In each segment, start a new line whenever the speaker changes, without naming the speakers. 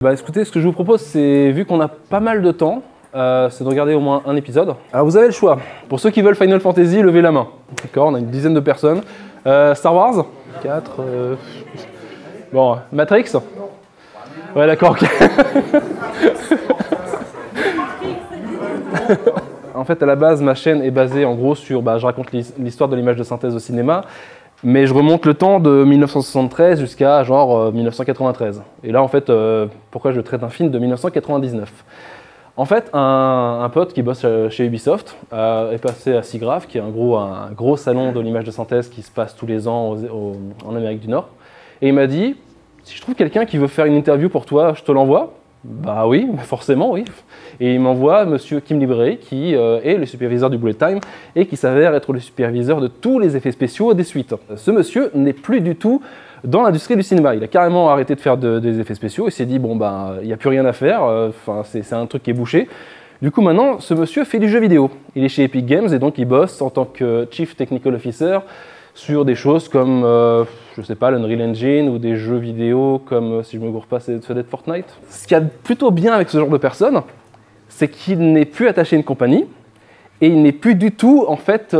Bah écoutez, ce que je vous propose, c'est, vu qu'on a pas mal de temps, c'est de regarder au moins un épisode. Alors vous avez le choix. Pour ceux qui veulent Final Fantasy, levez la main. D'accord, on a une dizaine de personnes. Star Wars 4. Bon, Matrix. Ouais, d'accord, ok. En fait, à la base, ma chaîne est basée en gros sur, je raconte l'histoire de l'image de synthèse au cinéma, mais je remonte le temps de 1973 jusqu'à genre 1993. Et là, en fait, pourquoi je traite un film de 1999? En fait, un pote qui bosse chez Ubisoft est passé à SIGGRAPH, qui est un gros salon de l'image de synthèse qui se passe tous les ans en Amérique du Nord. Et il m'a dit, si je trouve quelqu'un qui veut faire une interview pour toi, je te l'envoie? Bah oui, forcément, oui. Et il m'envoie monsieur Kim Librey, qui est le superviseur du Bullet Time et qui s'avère être le superviseur de tous les effets spéciaux des suites. Ce monsieur n'est plus du tout dans l'industrie du cinéma. Il a carrément arrêté de faire des effets spéciaux. Il s'est dit, bon, il n'y a plus rien à faire. C'est un truc qui est bouché. Du coup, maintenant, ce monsieur fait du jeu vidéo. Il est chez Epic Games et donc il bosse en tant que Chief Technical Officer sur des choses comme, je sais pas, l'Unreal Engine ou des jeux vidéo comme, si je ne me gourre pas, c'est peut-être Fortnite. Ce qu'il y a plutôt bien avec ce genre de personne, c'est qu'il n'est plus attaché à une compagnie et il n'est plus du tout, en fait,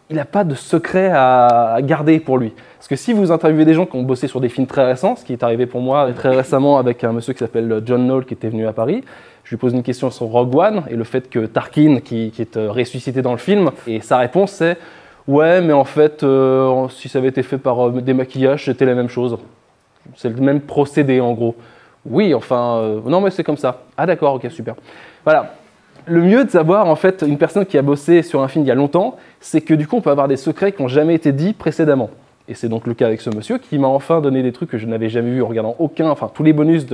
il n'a pas de secret à garder pour lui. Parce que si vous interviewez des gens qui ont bossé sur des films très récents, ce qui est arrivé pour moi très récemment avec un monsieur qui s'appelle John Knoll qui était venu à Paris, je lui pose une question sur Rogue One et le fait que Tarkin, qui est ressuscité dans le film, et sa réponse c'est « Ouais, mais en fait, si ça avait été fait par des maquillages, c'était la même chose. C'est le même procédé en gros. » Oui, enfin, non mais c'est comme ça. Ah d'accord, ok, super. Voilà. Le mieux de savoir, en fait, une personne qui a bossé sur un film il y a longtemps, c'est que du coup, on peut avoir des secrets qui n'ont jamais été dits précédemment. Et c'est donc le cas avec ce monsieur qui m'a enfin donné des trucs que je n'avais jamais vus en regardant tous les bonus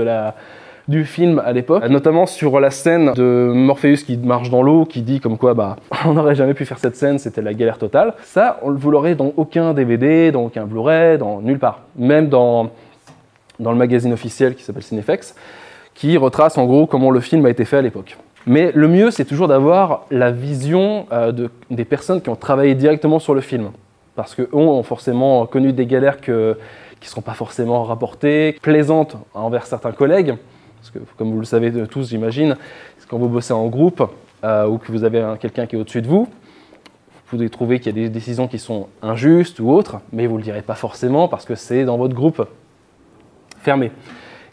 du film à l'époque, notamment sur la scène de Morpheus qui marche dans l'eau, qui dit comme quoi, on n'aurait jamais pu faire cette scène, c'était la galère totale. Ça, vous l'aurez dans aucun DVD, dans aucun Blu-ray, dans nulle part. Même dans le magazine officiel qui s'appelle Cinefex, qui retrace en gros comment le film a été fait à l'époque. Mais le mieux, c'est toujours d'avoir la vision des personnes qui ont travaillé directement sur le film. Parce qu'eux ont forcément connu des galères qui ne seront pas forcément rapportées, plaisantes envers certains collègues. Parce que, comme vous le savez tous, j'imagine, quand vous bossez en groupe ou que vous avez quelqu'un qui est au-dessus de vous, vous pouvez trouver qu'il y a des décisions qui sont injustes ou autres, mais vous ne le direz pas forcément parce que c'est dans votre groupe fermé.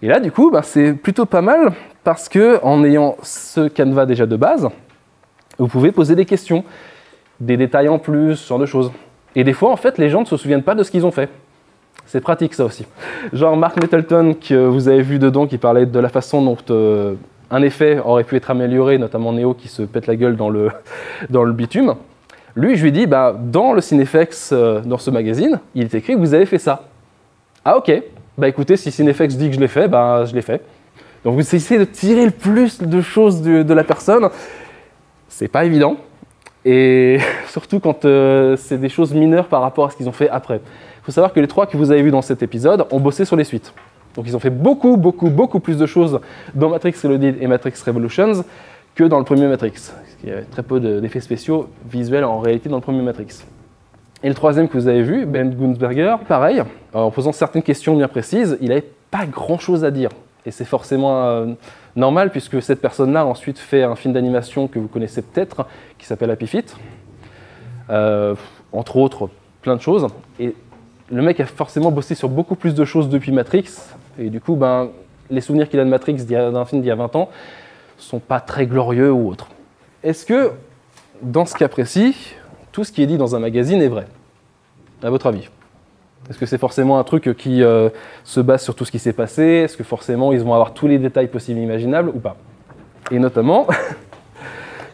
Et là, du coup, c'est plutôt pas mal parce qu'en ayant ce canevas déjà de base, vous pouvez poser des questions, des détails en plus, ce genre de choses. Et des fois, en fait, les gens ne se souviennent pas de ce qu'ils ont fait. C'est pratique, ça aussi. Genre Mark Mettleton, que vous avez vu dedans, qui parlait de la façon dont un effet aurait pu être amélioré, notamment Neo qui se pète la gueule dans le bitume. Lui, je lui dis, dans le Cinefex, dans ce magazine, il est écrit que vous avez fait ça. Ah ok, écoutez, si Cinefex dit que je l'ai fait, je l'ai fait. Donc vous essayez de tirer le plus de choses de la personne. C'est pas évident. Et surtout quand c'est des choses mineures par rapport à ce qu'ils ont fait après. Il faut savoir que les trois que vous avez vus dans cet épisode ont bossé sur les suites. Donc ils ont fait beaucoup plus de choses dans Matrix Reloaded et Matrix Revolutions que dans le premier Matrix. Il y avait très peu d'effets spéciaux visuels en réalité dans le premier Matrix. Et le troisième que vous avez vu, Ben Gunsberger, pareil, en posant certaines questions bien précises, il n'avait pas grand-chose à dire. Et c'est forcément normal puisque cette personne-là a ensuite fait un film d'animation que vous connaissez peut-être, qui s'appelle Happy Feet. Entre autres, plein de choses. Et le mec a forcément bossé sur beaucoup plus de choses depuis Matrix. Et du coup, les souvenirs qu'il a de Matrix d'un film d'il y a 20 ans ne sont pas très glorieux ou autres. Est-ce que, dans ce cas précis, tout ce qui est dit dans un magazine est vrai? À votre avis? Est-ce que c'est forcément un truc qui se base sur tout ce qui s'est passé? Est-ce que forcément ils vont avoir tous les détails possibles et imaginables ou pas? Et notamment,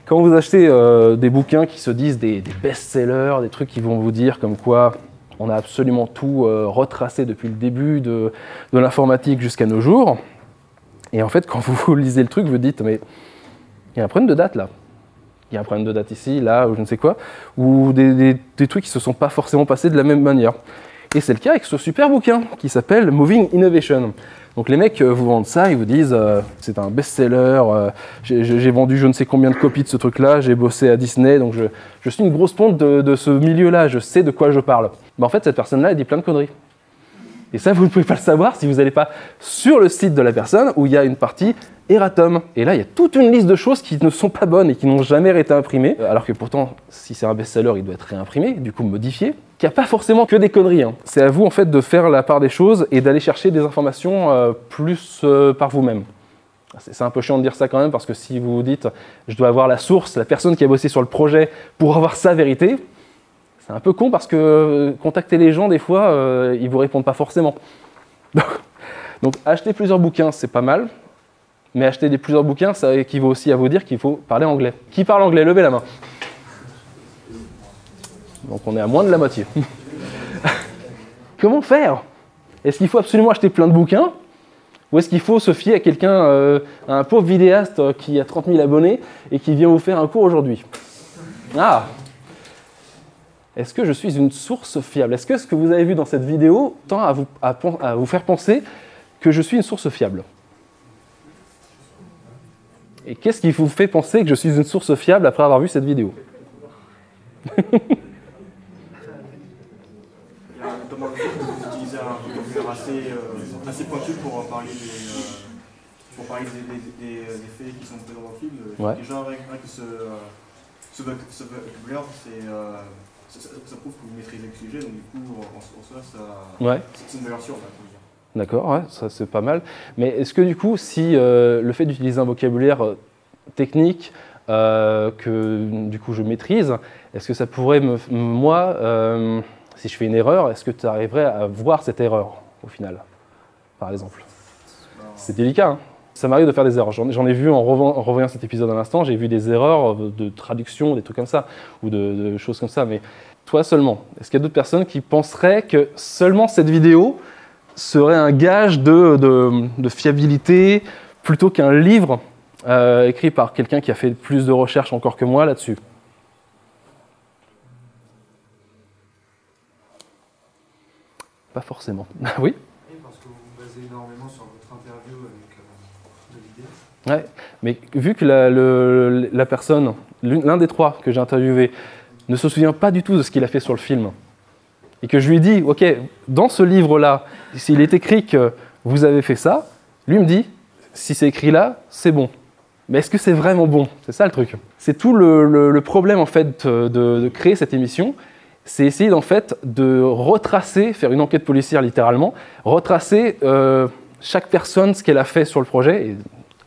quand vous achetez des bouquins qui se disent des best-sellers, des trucs qui vont vous dire comme quoi on a absolument tout retracé depuis le début de l'informatique jusqu'à nos jours, et en fait quand vous lisez le truc, vous dites mais il y a un problème de date là. Il y a un problème de date ici, là, ou je ne sais quoi, ou des trucs qui ne se sont pas forcément passés de la même manière. Et c'est le cas avec ce super bouquin qui s'appelle Moving Innovation. Donc les mecs vous vendent ça, ils vous disent c'est un best-seller, j'ai vendu je ne sais combien de copies de ce truc-là, j'ai bossé à Disney, donc je suis une grosse ponte de ce milieu-là, je sais de quoi je parle. Mais en fait, cette personne-là, elle dit plein de conneries. Et ça, vous ne pouvez pas le savoir si vous n'allez pas sur le site de la personne où il y a une partie erratum. Et là, il y a toute une liste de choses qui ne sont pas bonnes et qui n'ont jamais été imprimées. Alors que pourtant, si c'est un best-seller, il doit être réimprimé, du coup modifié. Qu'il n'y a pas forcément que des conneries, hein. C'est à vous en fait de faire la part des choses et d'aller chercher des informations plus par vous-même. C'est un peu chiant de dire ça quand même parce que si vous vous dites je dois avoir la source, la personne qui a bossé sur le projet pour avoir sa vérité, c'est un peu con parce que contacter les gens des fois, ils vous répondent pas forcément. Donc acheter plusieurs bouquins, c'est pas mal. Mais acheter plusieurs bouquins, ça équivaut aussi à vous dire qu'il faut parler anglais. Qui parle anglais? Levez la main. Donc on est à moins de la moitié. Comment faire? Est-ce qu'il faut absolument acheter plein de bouquins? Ou est-ce qu'il faut se fier à quelqu'un, à un pauvre vidéaste qui a 30 000 abonnés et qui vient vous faire un cours aujourd'hui? Ah! Est-ce que je suis une source fiable? Est-ce que ce que vous avez vu dans cette vidéo tend à vous faire penser que je suis une source fiable? Et qu'est-ce qui vous fait penser que je suis une source fiable après avoir vu cette vidéo?
Il y a notamment le fait que vous utilisez un vocabulaire assez pointu pour parler des faits qui sont présents dans le film.
Ouais.
Déjà, avec ce vocabulaire, ça prouve que vous maîtrisez le sujet, donc du coup, en soi,
Ouais.
c'est une valeur sûre.
D'accord, ouais, ça c'est pas mal. Mais est-ce que du coup, si le fait d'utiliser un vocabulaire technique que du coup je maîtrise, est-ce que ça pourrait moi, si je fais une erreur, est-ce que tu arriverais à voir cette erreur au final, par exemple? C'est délicat, hein. Ça m'arrive de faire des erreurs. J'en ai vu en revoyant cet épisode à l'instant, j'ai vu des erreurs de traduction, des trucs comme ça, ou de choses comme ça. Mais toi seulement, est-ce qu'il y a d'autres personnes qui penseraient que seulement cette vidéo serait un gage de fiabilité plutôt qu'un livre écrit par quelqu'un qui a fait plus de recherches encore que moi là-dessus? Pas forcément. Oui?
Oui, parce que vous vous basez énormément sur votre interview avec Olivier.
Ouais, mais vu que la personne, l'un des trois que j'ai interviewé, ne se souvient pas du tout de ce qu'il a fait sur le film, et que je lui dis, ok, dans ce livre-là, s'il est écrit que vous avez fait ça, lui me dit, si c'est écrit là, c'est bon. Mais est-ce que c'est vraiment bon? C'est ça le truc. C'est tout le problème en fait de créer cette émission, c'est essayer en fait de retracer, faire une enquête policière littéralement, retracer chaque personne ce qu'elle a fait sur le projet. Et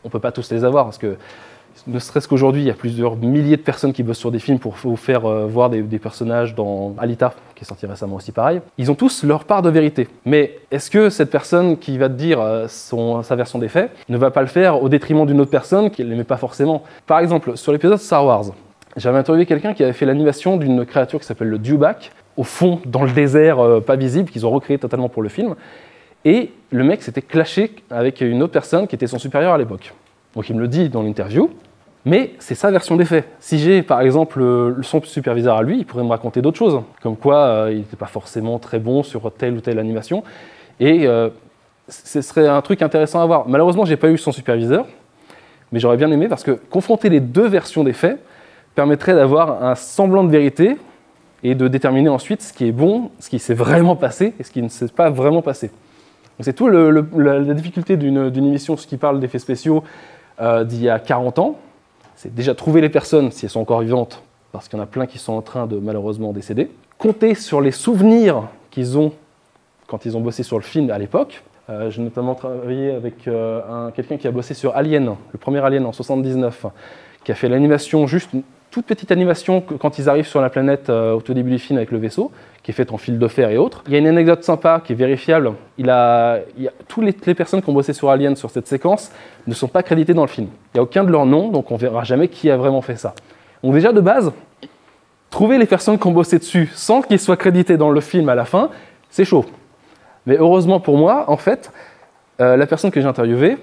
on ne peut pas tous les avoir parce que ne serait-ce qu'aujourd'hui, il y a plusieurs milliers de personnes qui bossent sur des films pour vous faire voir des personnages dans Alita, qui est sorti récemment aussi pareil. Ils ont tous leur part de vérité. Mais est-ce que cette personne qui va te dire sa version des faits ne va pas le faire au détriment d'une autre personne qui ne l'aimait pas forcément? Par exemple, sur l'épisode Star Wars, j'avais interviewé quelqu'un qui avait fait l'animation d'une créature qui s'appelle le Dewback, au fond, dans le désert pas visible, qu'ils ont recréé totalement pour le film. Et le mec s'était clashé avec une autre personne qui était son supérieur à l'époque. Donc il me le dit dans l'interview. Mais c'est sa version des faits. Si j'ai par exemple son superviseur à lui, il pourrait me raconter d'autres choses, comme quoi il n'était pas forcément très bon sur telle ou telle animation. Et ce serait un truc intéressant à voir. Malheureusement, je n'ai pas eu son superviseur, mais j'aurais bien aimé parce que confronter les deux versions des faits permettrait d'avoir un semblant de vérité et de déterminer ensuite ce qui est bon, ce qui s'est vraiment passé et ce qui ne s'est pas vraiment passé. Donc c'est tout la difficulté d'une émission qui parle d'effets spéciaux d'il y a 40 ans. C'est déjà trouver les personnes, si elles sont encore vivantes, parce qu'il y en a plein qui sont en train de malheureusement décéder. Compter sur les souvenirs qu'ils ont quand ils ont bossé sur le film à l'époque. J'ai notamment travaillé avec quelqu'un qui a bossé sur Alien, le premier Alien en 79, qui a fait l'animation, juste une toute petite animation quand ils arrivent sur la planète au tout début du film avec le vaisseau, qui est faite en fil de fer et autres. Il y a une anecdote sympa qui est vérifiable. Toutes les personnes qui ont bossé sur Alien sur cette séquence ne sont pas créditées dans le film. Il n'y a aucun de leurs noms, donc on ne verra jamais qui a vraiment fait ça. Donc déjà de base, trouver les personnes qui ont bossé dessus sans qu'ils soient crédités dans le film à la fin, c'est chaud. Mais heureusement pour moi, en fait, la personne que j'ai interviewée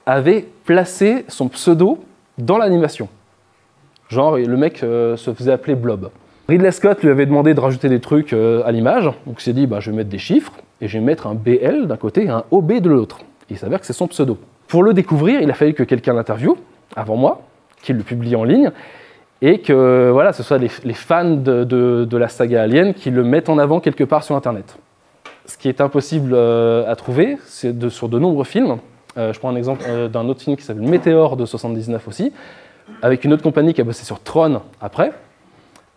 avait placé son pseudo dans l'animation. Genre, le mec se faisait appeler Blob. Ridley Scott lui avait demandé de rajouter des trucs à l'image, donc il s'est dit, je vais mettre des chiffres, et je vais mettre un BL d'un côté et un OB de l'autre. Il s'avère que c'est son pseudo. Pour le découvrir, il a fallu que quelqu'un l'interviewe, avant moi, qu'il le publie en ligne, et que ce soit les fans de la saga Alien qui le mettent en avant quelque part sur Internet. ce qui est impossible à trouver, c'est sur de nombreux films. Je prends un exemple d'un autre film qui s'appelle Météore de 79 aussi, avec une autre compagnie qui a bossé sur Tron après.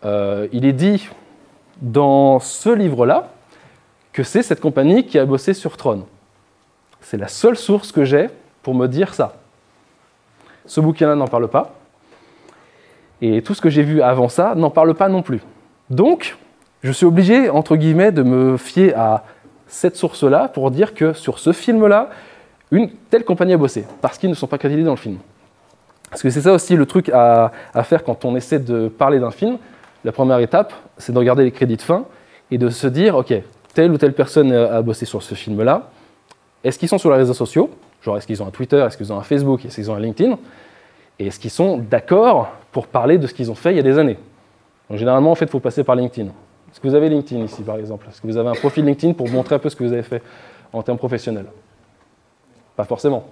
Il est dit dans ce livre-là que c'est cette compagnie qui a bossé sur Tron. C'est la seule source que j'ai pour me dire ça. Ce bouquin-là n'en parle pas. Et tout ce que j'ai vu avant ça n'en parle pas non plus. Donc, je suis obligé, entre guillemets, de me fier à cette source-là pour dire que sur ce film-là, une telle compagnie a bossé, parce qu'ils ne sont pas crédités dans le film. Parce que c'est ça aussi le truc à faire quand on essaie de parler d'un film. La première étape, c'est de regarder les crédits de fin et de se dire, ok, telle ou telle personne a bossé sur ce film-là. Est-ce qu'ils sont sur les réseaux sociaux? Genre, est-ce qu'ils ont un Twitter, est-ce qu'ils ont un Facebook, est-ce qu'ils ont un LinkedIn? Et est-ce qu'ils sont d'accord pour parler de ce qu'ils ont fait il y a des années? Donc, généralement, en fait, il faut passer par LinkedIn. Est-ce que vous avez LinkedIn ici, par exemple? Est-ce que vous avez un profil LinkedIn pour montrer un peu ce que vous avez fait en termes professionnels? Pas forcément.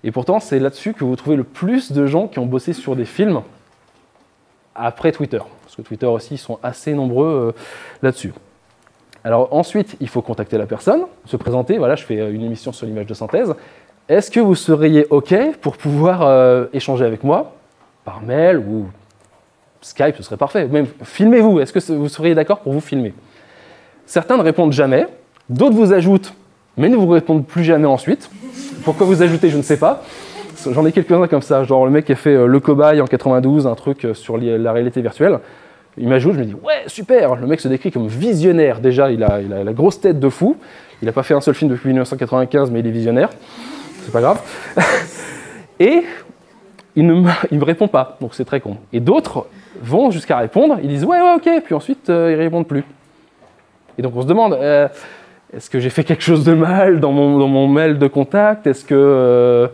Et pourtant, c'est là-dessus que vous trouvez le plus de gens qui ont bossé sur des films après Twitter. Parce que Twitter aussi, ils sont assez nombreux là-dessus. Alors ensuite, il faut contacter la personne, se présenter. Voilà, je fais une émission sur l'image de synthèse. Est-ce que vous seriez OK pour pouvoir échanger avec moi par mail ou Skype, ce serait parfait. Même filmez-vous. Est-ce que vous seriez d'accord pour vous filmer? Certains ne répondent jamais. D'autres vous ajoutent, mais ne vous répondent plus jamais ensuite. Pourquoi vous ajoutez, je ne sais pas. J'en ai quelques-uns comme ça. Genre le mec qui a fait Le Cobaye en 92, un truc sur la réalité virtuelle. Il m'ajoute, je me dis, ouais, super. Le mec se décrit comme visionnaire. Déjà, il a la grosse tête de fou. Il n'a pas fait un seul film depuis 1995, mais il est visionnaire. C'est pas grave. Et il ne me répond pas. Donc c'est très con. Et d'autres vont jusqu'à répondre. Ils disent, ouais, ok. Puis ensuite, ils ne répondent plus. Et donc on se demande, est-ce que j'ai fait quelque chose de mal dans mon mail de contact? Est-ce que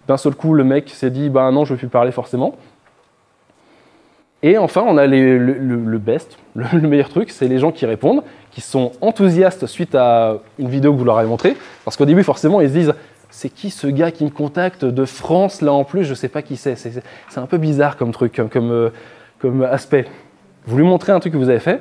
d'un seul coup, le mec s'est dit, ben non, je ne veux plus parler forcément. Et enfin, on a le best, le meilleur truc, c'est les gens qui répondent, qui sont enthousiastes suite à une vidéo que vous leur avez montrée. Parce qu'au début, forcément, ils se disent, c'est qui ce gars qui me contacte de France, là en plus, je ne sais pas qui c'est. C'est un peu bizarre comme truc, comme aspect. Vous lui montrez un truc que vous avez fait.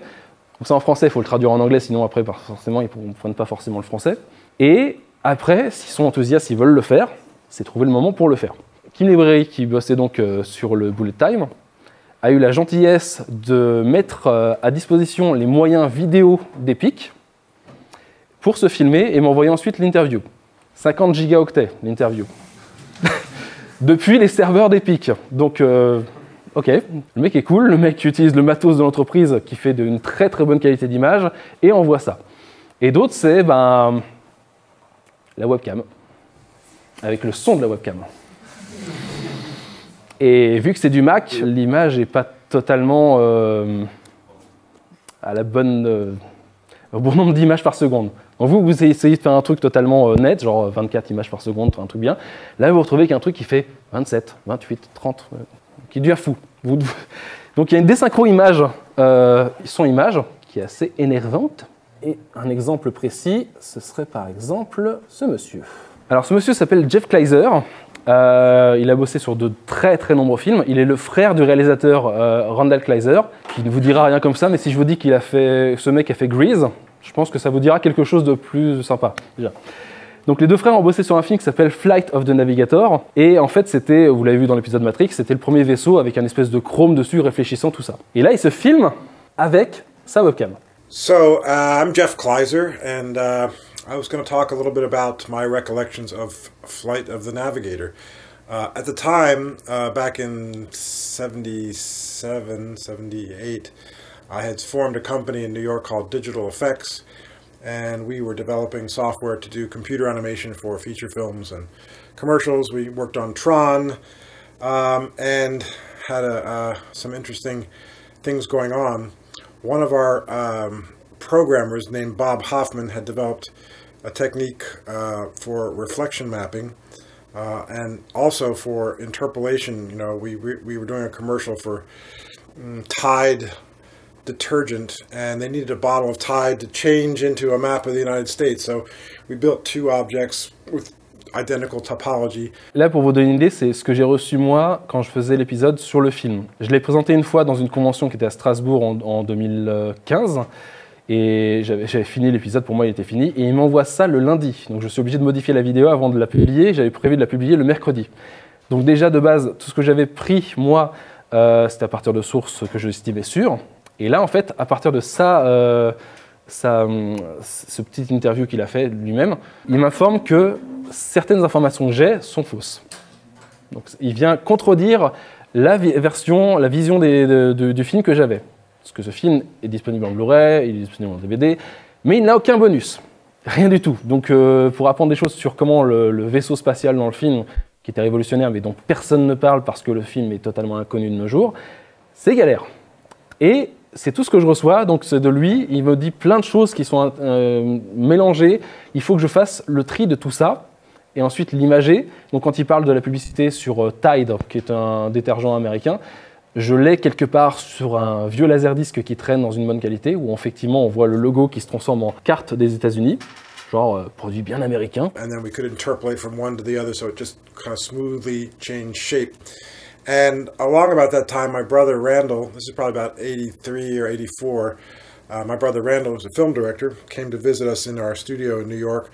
Donc ça en français, il faut le traduire en anglais, sinon après, forcément, ils ne comprennent pas forcément le français. Et après, s'ils sont enthousiastes, s'ils veulent le faire, c'est trouver le moment pour le faire. Kim Librairie, qui bossait donc sur le Bullet Time, a eu la gentillesse de mettre à disposition les moyens vidéo d'Epic pour se filmer et m'envoyer ensuite l'interview. 50 gigaoctets, l'interview. Depuis les serveurs d'Epic. Donc, ok, le mec est cool, le mec utilise le matos de l'entreprise qui fait d'une très très bonne qualité d'image et envoie ça. Et d'autres, c'est la webcam, avec le son de la webcam. Et vu que c'est du Mac, l'image n'est pas totalement à la bonne, au bon nombre d'images par seconde. Donc vous essayez de faire un truc totalement net, genre 24 images par seconde, un truc bien. Là, vous vous retrouvez qu'un truc qui fait 27, 28, 30, qui devient fou. Donc il y a une désynchro image, son-image, qui est assez énervante. Et un exemple précis, ce serait par exemple ce monsieur. Alors ce monsieur s'appelle Jeff Kleiser. Il a bossé sur de très très nombreux films. Il est le frère du réalisateur Randall Kleiser, qui ne vous dira rien comme ça, mais si je vous dis qu'il a fait, ce mec a fait Grease, je pense que ça vous dira quelque chose de plus sympa déjà. Donc les deux frères ont bossé sur un film qui s'appelle Flight of the Navigator, et en fait c'était, vous l'avez vu dans l'épisode Matrix, c'était le premier vaisseau avec un espèce de chrome dessus réfléchissant tout ça. Et là il se filme avec sa webcam.
So I'm Jeff Kleiser, and I was going to talk a little bit about my recollections of Flight of the Navigator. At the time, back in 77, 78, I had formed a company in New York called Digital Effects, and we were developing software to do computer animation for feature films and commercials. We worked on Tron, and had some interesting things going on. One of our programmers named Bob Hoffman had developed a technique for reflection mapping and also for interpolation. You know, we were doing a commercial for Tide detergent, and they needed a bottle of Tide to change into a map of the United States. So we built two objects with identical topology.
Là, pour vous donner une idée, c'est ce que j'ai reçu moi quand je faisais l'épisode sur le film. Je l'ai présenté une fois dans une convention qui était à Strasbourg en 2015, Et j'avais fini l'épisode, pour moi il était fini, et il m'envoie ça le lundi. Donc je suis obligé de modifier la vidéo avant de la publier, j'avais prévu de la publier le mercredi. Donc déjà de base, tout ce que j'avais pris, moi, c'était à partir de sources que je estimais sûres. Et là en fait, à partir de ça, ce petit interview qu'il a fait lui-même, il m'informe que certaines informations que j'ai sont fausses. Donc il vient contredire la vision du film que j'avais. Parce que ce film est disponible en Blu-ray, il est disponible en DVD, mais il n'a aucun bonus. Rien du tout. Donc pour apprendre des choses sur comment le vaisseau spatial dans le film, qui était révolutionnaire, mais dont personne ne parle parce que le film est totalement inconnu de nos jours, c'est galère. Et c'est tout ce que je reçois, donc c'est de lui, il me dit plein de choses qui sont mélangées, il faut que je fasse le tri de tout ça, et ensuite l'imager. Donc quand il parle de la publicité sur Tide, qui est un détergent américain, je l'ai quelque part sur un vieux laserdisc qui traîne dans une bonne qualité, où effectivement on voit le logo qui se transforme en carte des États-Unis, genre produit bien américain.
And then we could interpolate from one to the other, so it just kind of smoothly changed shape. And along about that time, my brother Randall, this is probably about 83 or 84, my brother Randall was a film director, came to visit us in our studio in New York,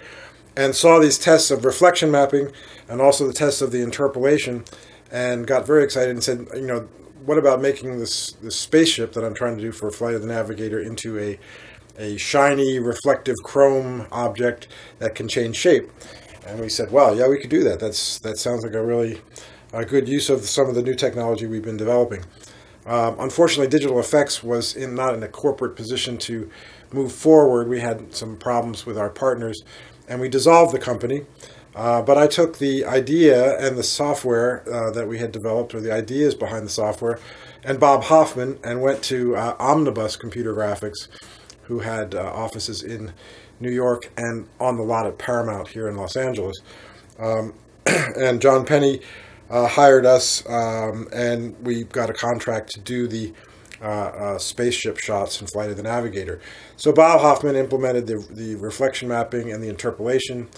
and saw these tests of reflection mapping and also the tests of the interpolation, and got very excited and said, you know, what about making this spaceship that I'm trying to do for Flight of the Navigator into a shiny, reflective chrome object that can change shape? And we said, well, yeah, we could do that. That sounds like a really good use of some of the new technology we've been developing. Unfortunately, Digital Effects was not in a corporate position to move forward. We had some problems with our partners, and we dissolved the company. But I took the idea and the software that we had developed, or the ideas behind the software, and Bob Hoffman, and went to Omnibus Computer Graphics, who had offices in New York and on the lot at Paramount here in Los Angeles. And John Penny hired us, and we got a contract to do the spaceship shots in Flight of the Navigator. So Bob Hoffman implemented the reflection mapping and the interpolation.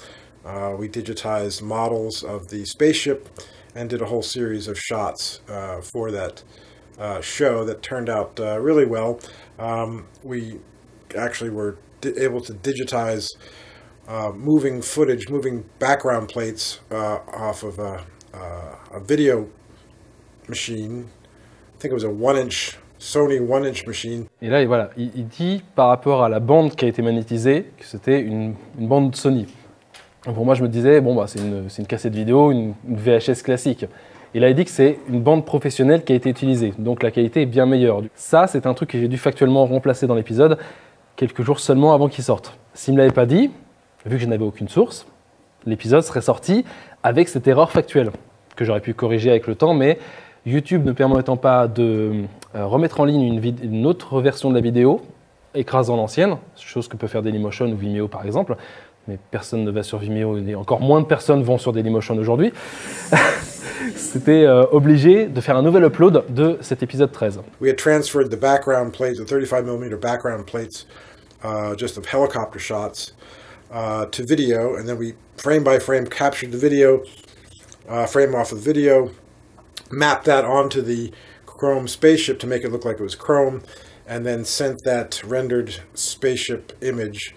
We digitized models of the spaceship and did a whole series of shots for that show that turned out really well. We actually were able to digitize moving footage, moving background plates off of a video machine. I think it was a 1-inch Sony 1-inch machine.
Et là, voilà, il dit par rapport à la bande qui a été magnétisée que c'était une bande Sony. Pour moi, je me disais, bon, bah, c'est une cassette vidéo, une VHS classique. Et là, il dit que c'est une bande professionnelle qui a été utilisée, donc la qualité est bien meilleure. Ça, c'est un truc que j'ai dû factuellement remplacer dans l'épisode, quelques jours seulement avant qu'il sorte. S'il ne me l'avait pas dit, vu que je n'avais aucune source, l'épisode serait sorti avec cette erreur factuelle, que j'aurais pu corriger avec le temps, mais YouTube ne permettant pas de remettre en ligne une autre version de la vidéo, écrasant l'ancienne, chose que peut faire Dailymotion ou Vimeo par exemple, mais personne ne va sur Vimeo, et encore moins de personnes vont sur Dailymotion aujourd'hui. C'était obligé de faire un nouvel upload de cet épisode 13.
We had transferred the background plates, the 35mm background plates, just of helicopter shots, to video, and then we frame by frame captured the video, frame off of the video, mapped that onto the Chrome spaceship to make it look like it was Chrome, and then sent that rendered spaceship image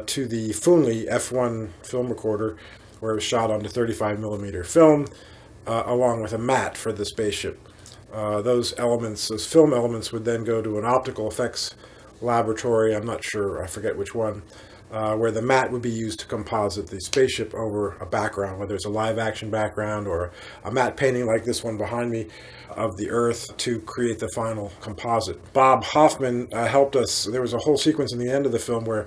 to the Funli F1 film recorder, where it was shot onto 35mm film, along with a mat for the spaceship. Those film elements would then go to an optical effects laboratory, I'm not sure, I forget which one, where the mat would be used to composite the spaceship over a background, whether it's a live action background or a matte painting like this one behind me of the Earth, to create the final composite. Bob Hoffman helped us. There was a whole sequence in the end of the film where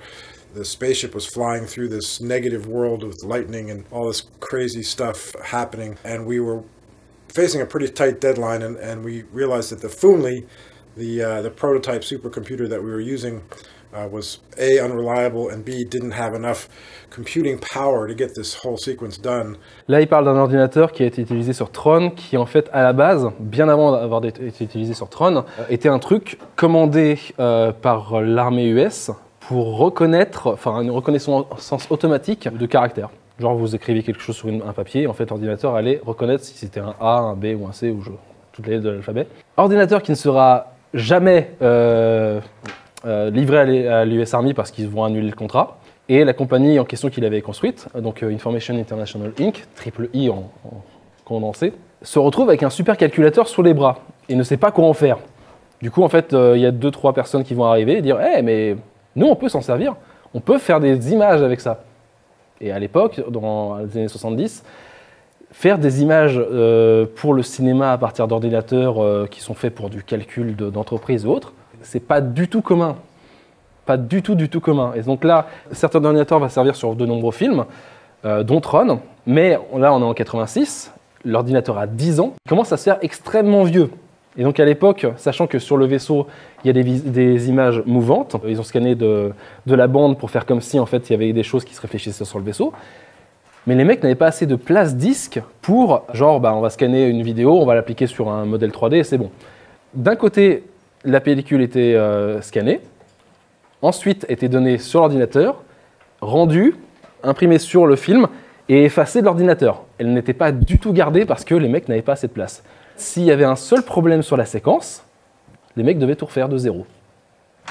the spaceship was flying through this negative world with lightning and all this crazy stuff happening, and we were facing a pretty tight deadline, and we realized that the Funli, the prototype supercomputer that we were using, was A, unreliable, and B, didn't have enough computing power to get this whole sequence done.
Là, il parle d'un ordinateur qui a été utilisé sur Tron, qui en fait, à la base, bien avant d'avoir été utilisé sur Tron, était un truc commandé par l'armée US pour reconnaître, enfin une reconnaissance automatique de caractères. Genre vous écrivez quelque chose sur un papier, en fait l'ordinateur allait reconnaître si c'était un A, un B ou un C ou toutes les lettres de l'alphabet. Ordinateur qui ne sera jamais livré à l'US Army parce qu'ils vont annuler le contrat. Et la compagnie en question qu'il avait construite, donc Information International Inc., triple I en condensé, se retrouve avec un super calculateur sous les bras et ne sait pas quoi en faire. Du coup, en fait, il y a 2-3 personnes qui vont arriver et dire « Hey, mais nous, on peut s'en servir. On peut faire des images avec ça. » Et à l'époque, dans les années 70, faire des images pour le cinéma à partir d'ordinateurs qui sont faits pour du calcul d'entreprise ou autre, c'est pas du tout commun. Pas du tout commun. Et donc là, certains ordinateurs vont servir sur de nombreux films, dont Tron, mais là, on est en 86, l'ordinateur a 10 ans, il commence à se faire extrêmement vieux. Et donc à l'époque, sachant que sur le vaisseau, il y a des images mouvantes, ils ont scanné de la bande pour faire comme si en fait il y avait des choses qui se réfléchissaient sur le vaisseau, mais les mecs n'avaient pas assez de place disque pour, genre, on va scanner une vidéo, on va l'appliquer sur un modèle 3D et c'est bon. D'un côté, la pellicule était scannée, ensuite était donnée sur l'ordinateur, rendue, imprimée sur le film et effacée de l'ordinateur. Elle n'était pas du tout gardée parce que les mecs n'avaient pas assez de place. S'il y avait un seul problème sur la séquence, les mecs devaient tout refaire de zéro.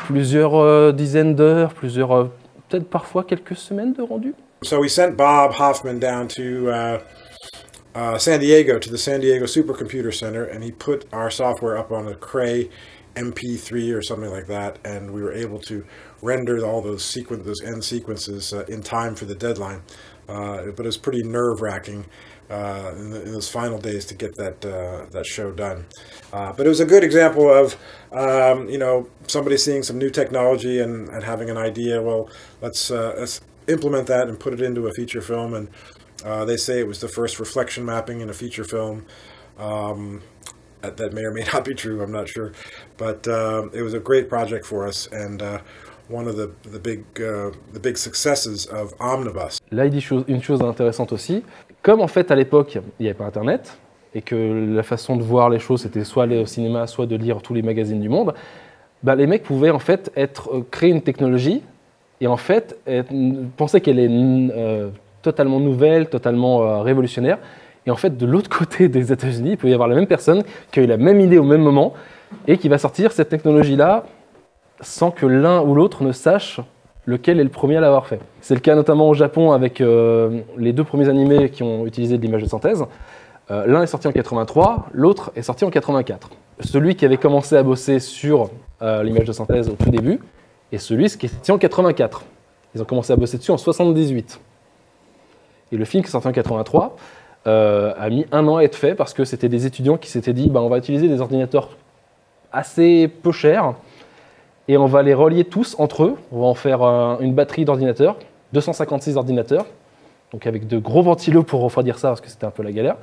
Plusieurs dizaines d'heures, peut-être parfois quelques semaines de rendu.
So we sent Bob Hoffman down to San Diego, to the San Diego Supercomputer Center, and he put our software up on a Cray MP3 or something like that, and we were able to render all those end sequences in time for the deadline. But it was pretty nerve-wracking in those final days to get that show done. But it was a good example of somebody seeing some new technology and having an idea. Well, let's implement that and put it into a feature film. And they say it was the first reflection mapping in a feature film. That may or may not be true, I'm not sure. But it was a great project for us and one of the big successes of Omnibus.
Là, il dit une chose intéressante aussi. Comme en fait à l'époque, il n'y avait pas Internet, et que la façon de voir les choses, c'était soit aller au cinéma, soit de lire tous les magazines du monde, les mecs pouvaient en fait créer une technologie et en fait penser qu'elle est totalement nouvelle, totalement révolutionnaire. Et en fait, de l'autre côté des États-Unis, il peut y avoir la même personne qui a eu la même idée au même moment et qui va sortir cette technologie-là sans que l'un ou l'autre ne sache lequel est le premier à l'avoir fait. C'est le cas notamment au Japon avec les 2 premiers animés qui ont utilisé de l'image de synthèse. L'un est sorti en 83, l'autre est sorti en 84. Celui qui avait commencé à bosser sur l'image de synthèse au tout début et celui qui est sorti en 84. Ils ont commencé à bosser dessus en 78. Et le film qui est sorti en 83 a mis 1 an à être fait parce que c'était des étudiants qui s'étaient dit on va utiliser des ordinateurs assez peu chers et on va les relier tous entre eux. On va en faire une batterie d'ordinateurs, 256 ordinateurs, donc avec de gros ventilos pour refroidir ça parce que c'était un peu la galère.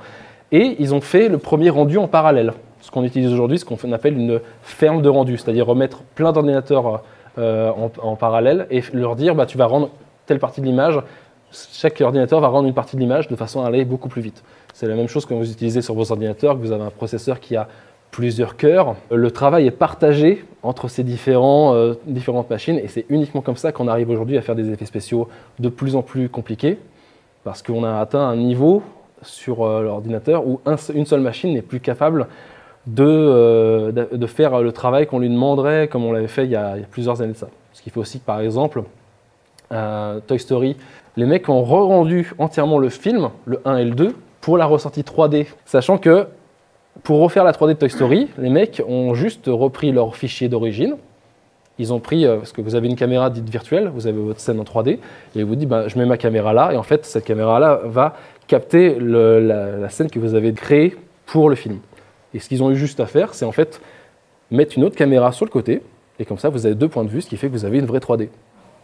Et ils ont fait le premier rendu en parallèle, ce qu'on utilise aujourd'hui, ce qu'on appelle une ferme de rendu, c'est-à-dire remettre plein d'ordinateurs en parallèle et leur dire tu vas rendre telle partie de l'image. Chaque ordinateur va rendre une partie de l'image de façon à aller beaucoup plus vite. C'est la même chose que vous utilisez sur vos ordinateurs, que vous avez un processeur qui a plusieurs cœurs. Le travail est partagé entre ces différentes machines et c'est uniquement comme ça qu'on arrive aujourd'hui à faire des effets spéciaux de plus en plus compliqués parce qu'on a atteint un niveau sur l'ordinateur où une seule machine n'est plus capable de faire le travail qu'on lui demanderait comme on l'avait fait il y a plusieurs années de ça. Ce qui fait aussi que par exemple, Toy Story, les mecs ont re-rendu entièrement le film, le 1 et le 2, pour la ressortie 3D. Sachant que pour refaire la 3D de Toy Story, les mecs ont juste repris leur fichier d'origine. Ils ont pris, parce que vous avez une caméra dite virtuelle, vous avez votre scène en 3D, et vous dites, je mets ma caméra là, et en fait, cette caméra-là va capter la scène que vous avez créée pour le film. Et ce qu'ils ont eu juste à faire, c'est en fait mettre une autre caméra sur le côté, et comme ça, vous avez 2 points de vue, ce qui fait que vous avez une vraie 3D.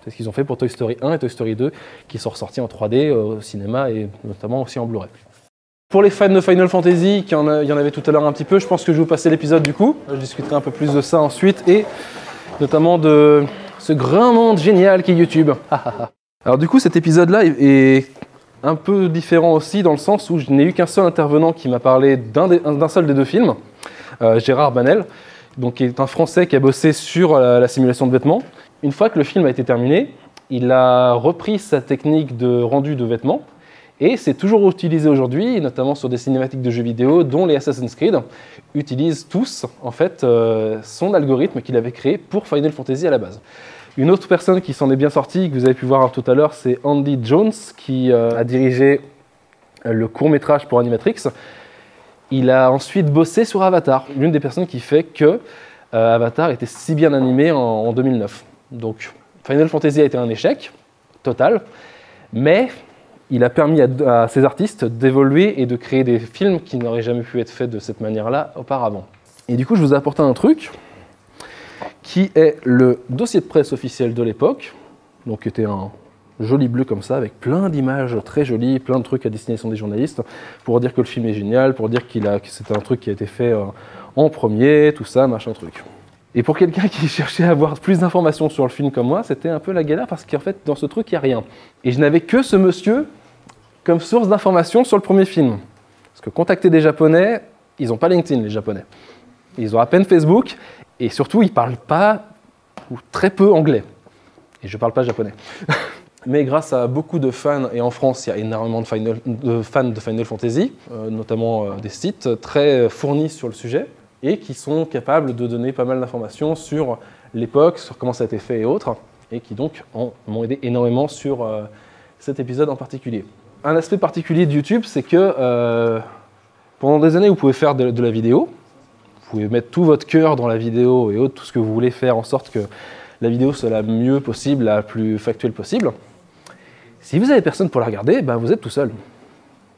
C'est ce qu'ils ont fait pour Toy Story 1 et Toy Story 2, qui sont ressortis en 3D au cinéma, et notamment aussi en Blu-ray. Pour les fans de Final Fantasy, il y en avait tout à l'heure un petit peu, je pense que je vais vous passer l'épisode du coup. Je discuterai un peu plus de ça ensuite, et notamment de ce grand monde génial qu'est YouTube. Alors du coup, cet épisode-là est un peu différent aussi, dans le sens où je n'ai eu qu'un seul intervenant qui m'a parlé d'un seul des 2 films, Gérard Banel, donc, qui est un Français qui a bossé sur la simulation de vêtements. Une fois que le film a été terminé, il a repris sa technique de rendu de vêtements Et c'est toujours utilisé aujourd'hui, notamment sur des cinématiques de jeux vidéo, dont les Assassin's Creed utilisent tous en fait son algorithme qu'il avait créé pour Final Fantasy à la base. Une autre personne qui s'en est bien sortie, que vous avez pu voir tout à l'heure, c'est Andy Jones, qui a dirigé le court-métrage pour Animatrix. Il a ensuite bossé sur Avatar, l'une des personnes qui fait que Avatar était si bien animé en 2009. Donc Final Fantasy a été un échec total, mais il a permis à ces artistes d'évoluer et de créer des films qui n'auraient jamais pu être faits de cette manière-là auparavant. Et du coup, je vous ai apporté un truc qui est le dossier de presse officiel de l'époque, donc qui était un joli bleu comme ça, avec plein d'images très jolies, plein de trucs à destination des journalistes, pour dire que le film est génial, pour dire que c'était un truc qui a été fait en premier, tout ça, machin truc. Et pour quelqu'un qui cherchait à avoir plus d'informations sur le film comme moi, c'était un peu la galère parce qu'en fait, dans ce truc, il n'y a rien. Et je n'avais que ce monsieur comme source d'informations sur le premier film. Parce que contacter des Japonais, ils n'ont pas LinkedIn, les Japonais. Ils ont à peine Facebook, et surtout, ils ne parlent pas, ou très peu anglais. Et je ne parle pas japonais. Mais grâce à beaucoup de fans, et en France, il y a énormément de fans de Final Fantasy, notamment des sites très fournis sur le sujet, et qui sont capables de donner pas mal d'informations sur l'époque, sur comment ça a été fait et autres, et qui donc m'ont aidé énormément sur cet épisode en particulier. Un aspect particulier de YouTube, c'est que pendant des années, vous pouvez faire de la vidéo, vous pouvez mettre tout votre cœur dans la vidéo et tout ce que vous voulez faire en sorte que la vidéo soit la mieux possible, la plus factuelle possible. Si vous n'avez personne pour la regarder, ben vous êtes tout seul.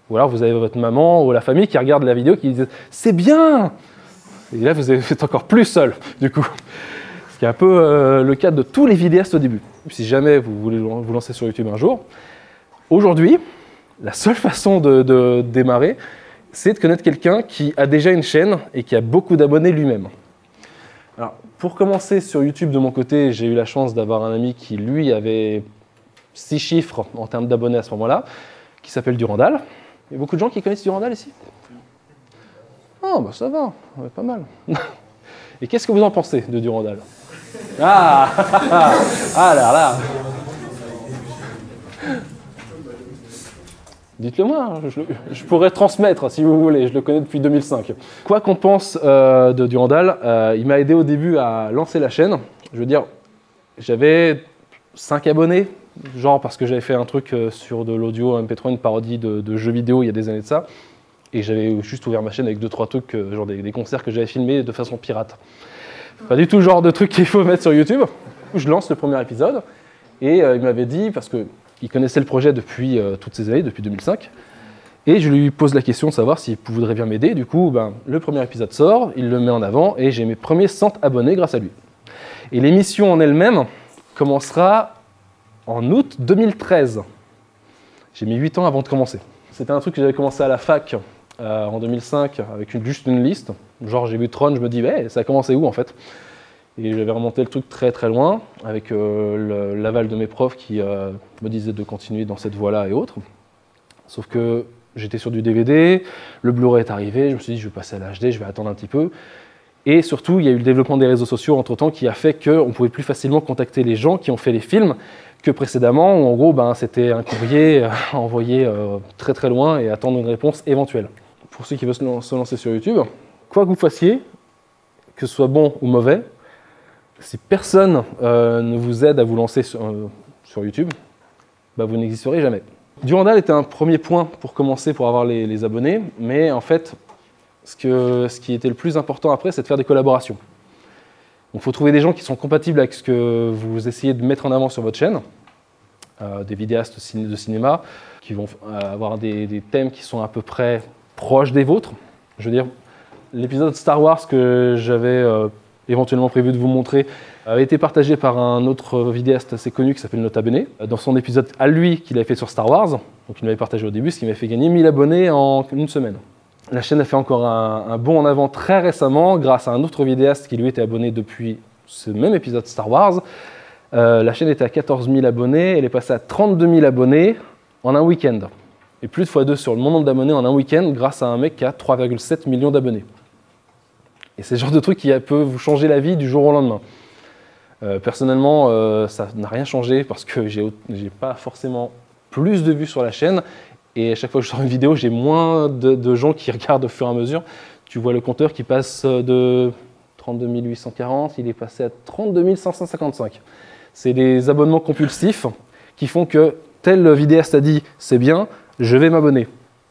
Ou alors vous avez votre maman ou la famille qui regarde la vidéo qui dit « c'est bien !» Et là, vous êtes encore plus seul, du coup. Ce qui est un peu le cas de tous les vidéastes au début. Si jamais vous voulez vous lancer sur YouTube un jour, aujourd'hui, la seule façon de démarrer, c'est de connaître quelqu'un qui a déjà une chaîne et qui a beaucoup d'abonnés lui-même. Alors, pour commencer sur YouTube de mon côté, j'ai eu la chance d'avoir un ami qui, lui, avait 6 chiffres en termes d'abonnés à ce moment-là, qui s'appelle Durandal. Il y a beaucoup de gens qui connaissent Durandal ici ? Ah, bah ça va, ouais, pas mal. Et qu'est-ce que vous en pensez de Durandal ? Ah, ah là. Dites-le moi, je pourrais transmettre si vous voulez, je le connais depuis 2005. Quoi qu'on pense de Durandal, il m'a aidé au début à lancer la chaîne. Je veux dire, j'avais 5 abonnés, genre parce que j'avais fait un truc sur de l'audio MP3, une parodie de jeux vidéo il y a des années de ça. Et j'avais juste ouvert ma chaîne avec 2-3 trucs, genre des concerts que j'avais filmés de façon pirate. Pas du tout le genre de truc qu'il faut mettre sur YouTube. Je lance le premier épisode et il m'avait dit, parce qu'il connaissait le projet depuis toutes ces années, depuis 2005, et je lui pose la question de savoir s'il voudrait bien m'aider. Du coup, le premier épisode sort, il le met en avant et j'ai mes premiers 100 abonnés grâce à lui. Et l'émission en elle-même commencera en août 2013. J'ai mis 8 ans avant de commencer. C'était un truc que j'avais commencé à la fac en 2005 avec juste une liste. Genre j'ai vu Tron, je me dis ça a commencé où en fait? Et j'avais remonté le truc très très loin avec l'aval de mes profs qui me disaient de continuer dans cette voie-là et autres. Sauf que j'étais sur du DVD, le Blu-ray est arrivé, je me suis dit je vais passer à l'HD, je vais attendre un petit peu. Et surtout, il y a eu le développement des réseaux sociaux entre-temps qui a fait qu'on pouvait plus facilement contacter les gens qui ont fait les films que précédemment, où en gros c'était un courrier envoyé très très loin et attendre une réponse éventuelle. Pour ceux qui veulent se lancer sur YouTube, quoi que vous fassiez, que ce soit bon ou mauvais, si personne ne vous aide à vous lancer sur YouTube, vous n'existerez jamais. Durandal était un premier point pour commencer, pour avoir les abonnés, mais en fait, ce qui était le plus important après, c'est de faire des collaborations. Donc il faut trouver des gens qui sont compatibles avec ce que vous essayez de mettre en avant sur votre chaîne, des vidéastes de cinéma, qui vont avoir des thèmes qui sont à peu près proches des vôtres. Je veux dire, l'épisode Star Wars que j'avais éventuellement prévu de vous montrer avait été partagé par un autre vidéaste assez connu qui s'appelle Nota Bene, dans son épisode à lui qu'il avait fait sur Star Wars. Donc il m'avait partagé au début, ce qui m'a fait gagner 1000 abonnés en une semaine. La chaîne a fait encore un bond en avant très récemment grâce à un autre vidéaste qui lui était abonné depuis ce même épisode Star Wars. La chaîne était à 14 000 abonnés, elle est passée à 32 000 abonnés en un week-end. Et plus de x2 sur le nombre d'abonnés en un week-end grâce à un mec qui a 3,7 millions d'abonnés. Et c'est le genre de truc qui peut vous changer la vie du jour au lendemain. Personnellement, ça n'a rien changé parce que j'ai pas forcément plus de vues sur la chaîne Et à chaque fois que je sors une vidéo, j'ai moins de gens qui regardent au fur et à mesure. Tu vois le compteur qui passe de 32 840, il est passé à 32 555. C'est des abonnements compulsifs qui font que tel vidéaste a dit « c'est bien, je vais m'abonner ».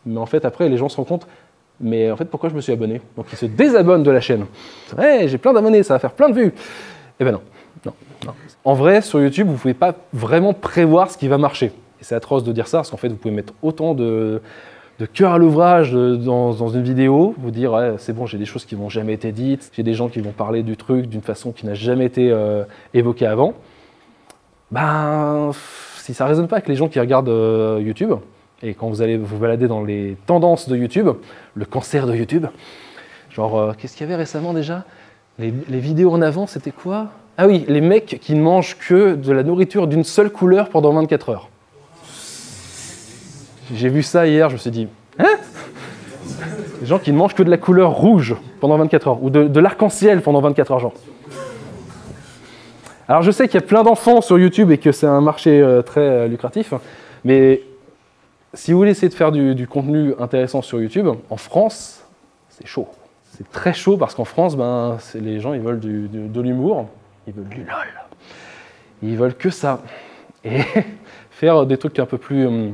Mais en fait, après, les gens se rendent compte « mais en fait, pourquoi je me suis abonné ?» Donc ils se désabonnent de la chaîne. « Ouais, j'ai plein d'abonnés, ça va faire plein de vues !» Eh ben non, non, non. En vrai, sur YouTube, vous ne pouvez pas vraiment prévoir ce qui va marcher. Et c'est atroce de dire ça, parce qu'en fait, vous pouvez mettre autant de cœur à l'ouvrage dans une vidéo, vous dire ouais, c'est bon, j'ai des choses qui n'ont jamais été dites, j'ai des gens qui vont parler du truc d'une façon qui n'a jamais été évoquée avant. Ben, si ça ne résonne pas avec les gens qui regardent YouTube, et quand vous allez vous balader dans les tendances de YouTube, le cancer de YouTube, genre, qu'est-ce qu'il y avait récemment déjà? Les vidéos en avant, c'était quoi? Ah oui, les mecs qui ne mangent que de la nourriture d'une seule couleur pendant 24 heures. J'ai vu ça hier, je me suis dit, hein? Les gens qui ne mangent que de la couleur rouge pendant 24 heures, ou de l'arc-en-ciel pendant 24 heures, genre. Alors je sais qu'il y a plein d'enfants sur YouTube et que c'est un marché très lucratif, mais si vous voulez essayer de faire du contenu intéressant sur YouTube, en France, c'est chaud. C'est très chaud parce qu'en France, ben, les gens ils veulent de l'humour, ils veulent du lol. Ils veulent que ça. Et faire des trucs un peu plus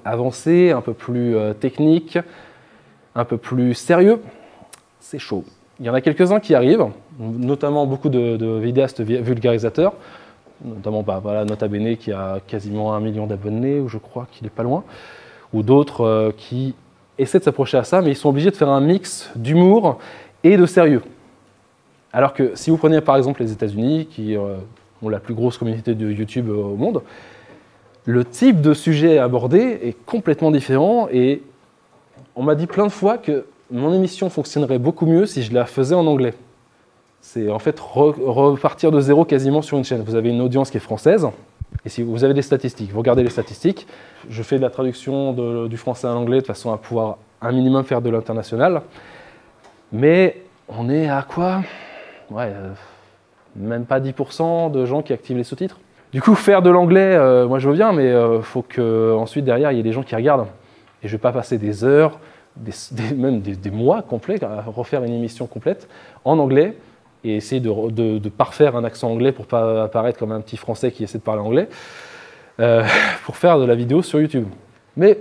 avancés, un peu plus techniques, un peu plus sérieux, c'est chaud. Il y en a quelques-uns qui arrivent, notamment beaucoup de vidéastes vulgarisateurs, notamment voilà, Nota Bene qui a quasiment 1 million d'abonnés, ou je crois qu'il n'est pas loin, ou d'autres qui essaient de s'approcher à ça, mais ils sont obligés de faire un mix d'humour et de sérieux. Alors que si vous prenez par exemple les États-Unis, qui ont la plus grosse communauté de YouTube au monde, le type de sujet abordé est complètement différent et on m'a dit plein de fois que mon émission fonctionnerait beaucoup mieux si je la faisais en anglais. C'est en fait repartir de zéro quasiment sur une chaîne. Vous avez une audience qui est française, et si vous avez des statistiques, vous regardez les statistiques, je fais de la traduction du français à l'anglais de façon à pouvoir un minimum faire de l'international, mais on est à quoi? Ouais, même pas 10% de gens qui activent les sous-titres. Du coup, faire de l'anglais, moi je veux bien, mais il faut qu'ensuite derrière, il y ait des gens qui regardent. Et je ne vais pas passer des heures, même des mois complets à refaire une émission complète en anglais et essayer de parfaire un accent anglais pour ne pas apparaître comme un petit français qui essaie de parler anglais, pour faire de la vidéo sur YouTube. Mais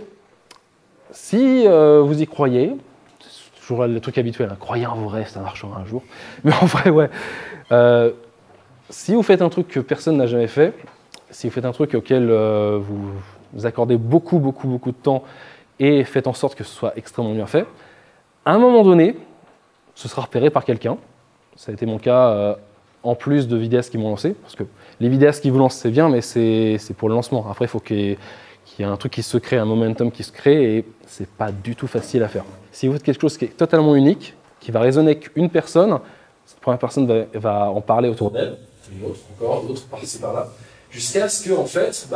si vous y croyez, c'est toujours le truc habituel, hein, croyez en vos rêves, ça marchera un jour. Mais en vrai, ouais. Si vous faites un truc que personne n'a jamais fait, si vous faites un truc auquel vous accordez beaucoup de temps et faites en sorte que ce soit extrêmement bien fait, à un moment donné, ce sera repéré par quelqu'un. Ça a été mon cas en plus de vidéastes qui m'ont lancé, parce que les vidéastes qui vous lancent, c'est bien, mais c'est pour le lancement. Après, il faut qu'il y ait un truc qui se crée, un momentum qui se crée, et c'est pas du tout facile à faire. Si vous faites quelque chose qui est totalement unique, qui va résonner avec une personne, cette première personne va en parler autour d'elle, une autre encore, d'autres par-ci par-là, jusqu'à ce que, en fait,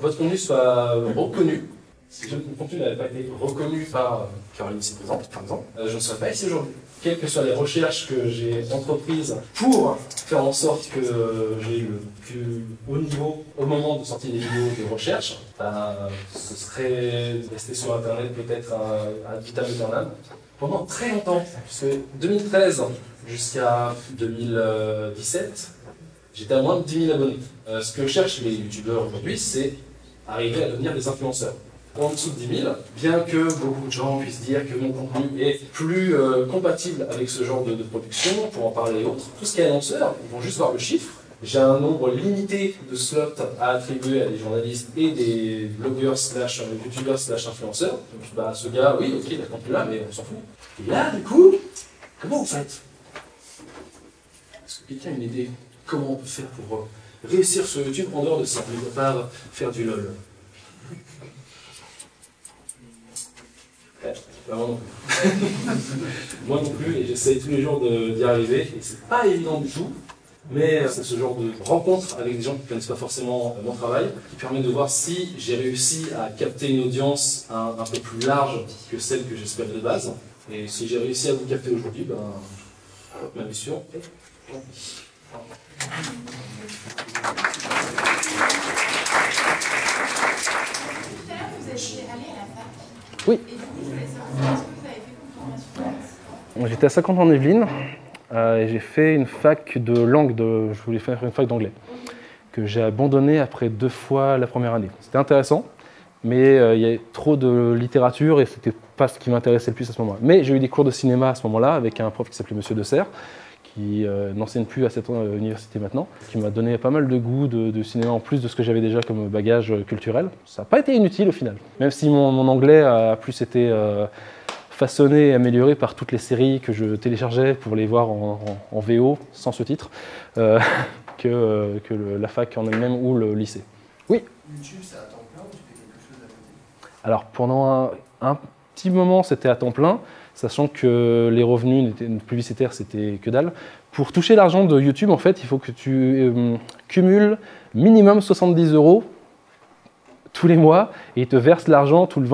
votre contenu soit reconnu. Si mon contenu n'avait pas été reconnu par Caroline ici présente, par exemple, je ne serais pas ici aujourd'hui. Quelles que soient les recherches que j'ai entreprises pour faire en sorte que j'ai le plus haut niveau au moment de sortir des vidéos de recherche, ce serait de rester sur Internet peut-être à vitam aeternam pendant très longtemps. Puisque 2013 jusqu'à 2017, j'étais à moins de 10 000 abonnés. Ce que cherchent les youtubeurs aujourd'hui, c'est arriver à devenir des influenceurs. En dessous de 10 000, bien que beaucoup de gens puissent dire que mon contenu est plus compatible avec ce genre de production, pour en parler et autres, tout ce qui est annonceur, ils vont juste voir le chiffre. J'ai un nombre limité de slots à attribuer à des journalistes et des blogueurs slash youtubeurs slash influenceurs. Donc ce gars, oui, ok, il a le contenu là, mais on s'en fout. Et là, du coup, comment vous faites? Est-ce que quelqu'un a une idée? Comment on peut faire pour réussir sur YouTube en dehors de ça, mais ne pas faire du LOL? Moi non plus. Moi non plus, et j'essaye tous les jours d'y arriver, et c'est pas évident du tout, mais c'est ce genre de rencontre avec des gens qui ne connaissent pas forcément mon travail, qui permet de voir si j'ai réussi à capter une audience un peu plus large que celle que j'espère de base, et si j'ai réussi à vous capter aujourd'hui, ma mission est remplie.
Vous étiez allé à la fac.
Oui.
Et du coup, je voulais savoir, qu'est-ce que vous avez fait comme formation?
J'étais à Saint-Quentin-en-Yvelines et j'ai fait une fac de langue, je voulais faire une fac d'anglais, que j'ai abandonné après 2 fois la première année. C'était intéressant, mais il y avait trop de littérature et c'était pas ce qui m'intéressait le plus à ce moment-là. Mais j'ai eu des cours de cinéma à ce moment-là avec un prof qui s'appelait Monsieur Desserre, qui n'enseigne plus à cette université maintenant, qui m'a donné pas mal de goût de cinéma en plus de ce que j'avais déjà comme bagage culturel. Ça n'a pas été inutile au final, même si mon anglais a plus été façonné et amélioré par toutes les séries que je téléchargeais pour les voir en VO, sans sous-titres, que la fac en elle-même ou le lycée. Oui.
YouTube, c'est à temps plein ou tu fais quelque chose à côté?
Alors pendant un petit moment, c'était à temps plein, sachant que les revenus publicitaires, c'était que dalle. Pour toucher l'argent de YouTube, en fait, il faut que tu cumules minimum 70 € tous les mois et ils te versent l'argent tous les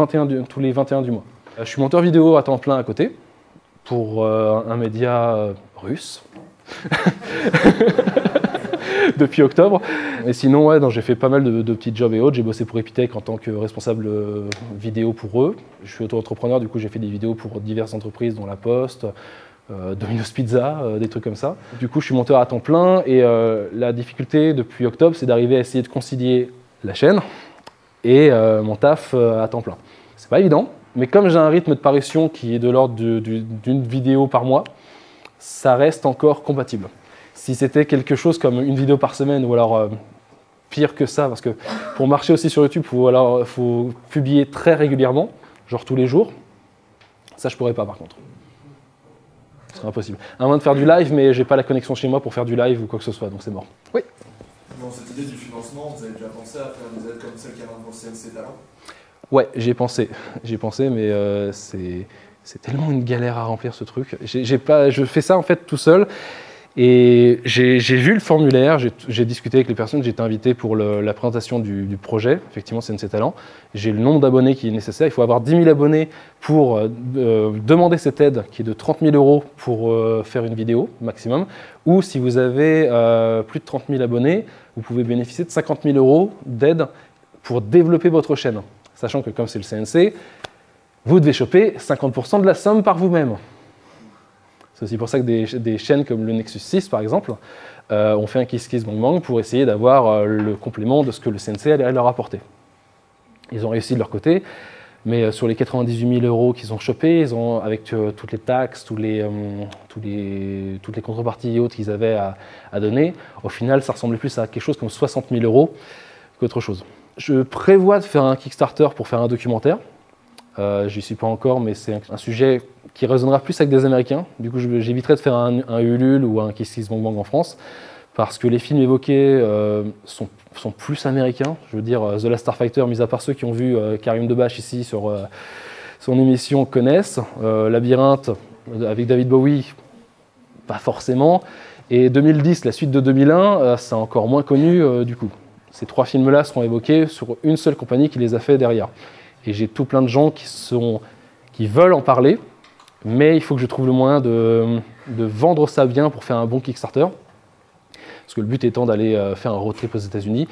21 du mois. Je suis monteur vidéo à temps plein à côté pour un média russe. Depuis octobre. Et sinon, ouais, j'ai fait pas mal de petits jobs et autres. J'ai bossé pour Epitech en tant que responsable vidéo pour eux. Je suis auto-entrepreneur, du coup j'ai fait des vidéos pour diverses entreprises, dont La Poste, Domino's Pizza, des trucs comme ça. Du coup, je suis monteur à temps plein et la difficulté depuis octobre, c'est d'arriver à essayer de concilier la chaîne et mon taf à temps plein. C'est pas évident, mais comme j'ai un rythme de parution qui est de l'ordre d'une vidéo par mois, ça reste encore compatible. Si c'était quelque chose comme une vidéo par semaine ou alors pire que ça, parce que pour marcher aussi sur YouTube, il faut publier très régulièrement, genre tous les jours. Ça, je pourrais pas par contre. Ce serait impossible. À moins de faire du live, mais j'ai pas la connexion chez moi pour faire du live ou quoi que ce soit, donc c'est mort. Oui.
Dans cette idée du financement, vous avez déjà pensé à faire des aides comme celle qu'il y a dans le CNC Talent?
Ouais, j'y ai pensé, mais c'est tellement une galère à remplir ce truc. Je fais ça en fait tout seul. Et j'ai vu le formulaire, j'ai discuté avec les personnes, j'ai été invité pour la présentation du projet, effectivement CNC Talent. J'ai le nombre d'abonnés qui est nécessaire, il faut avoir 10 000 abonnés pour demander cette aide qui est de 30 000 € pour faire une vidéo maximum. Ou si vous avez plus de 30 000 abonnés, vous pouvez bénéficier de 50 000 € d'aide pour développer votre chaîne. Sachant que comme c'est le CNC, vous devez choper 50% de la somme par vous-même. C'est aussi pour ça que des chaînes comme le Nexus 6, par exemple, ont fait un Kiss Kiss Bang Bang pour essayer d'avoir le complément de ce que le CNC allait leur apporter. Ils ont réussi de leur côté, mais sur les 98 000 € qu'ils ont chopés, avec toutes les taxes, toutes les contreparties et autres qu'ils avaient à donner, au final, ça ressemblait plus à quelque chose comme 60 000 € qu'autre chose. Je prévois de faire un Kickstarter pour faire un documentaire. J'y suis pas encore, mais c'est un sujet qui résonnera plus avec des Américains. Du coup, j'éviterai de faire un Ulule ou un Kiss Kiss Bang Bang en France, parce que les films évoqués sont plus américains. Je veux dire, The Last Starfighter, mis à part ceux qui ont vu Karim Debache ici sur son émission, connaissent. Labyrinthe, avec David Bowie, pas forcément. Et 2010, la suite de 2001, c'est encore moins connu du coup. Ces 3 films-là seront évoqués sur une seule compagnie qui les a fait derrière. Et j'ai tout plein de gens qui veulent en parler, mais il faut que je trouve le moyen de vendre ça bien pour faire un bon Kickstarter. Parce que le but étant d'aller faire un road trip aux États-Unis,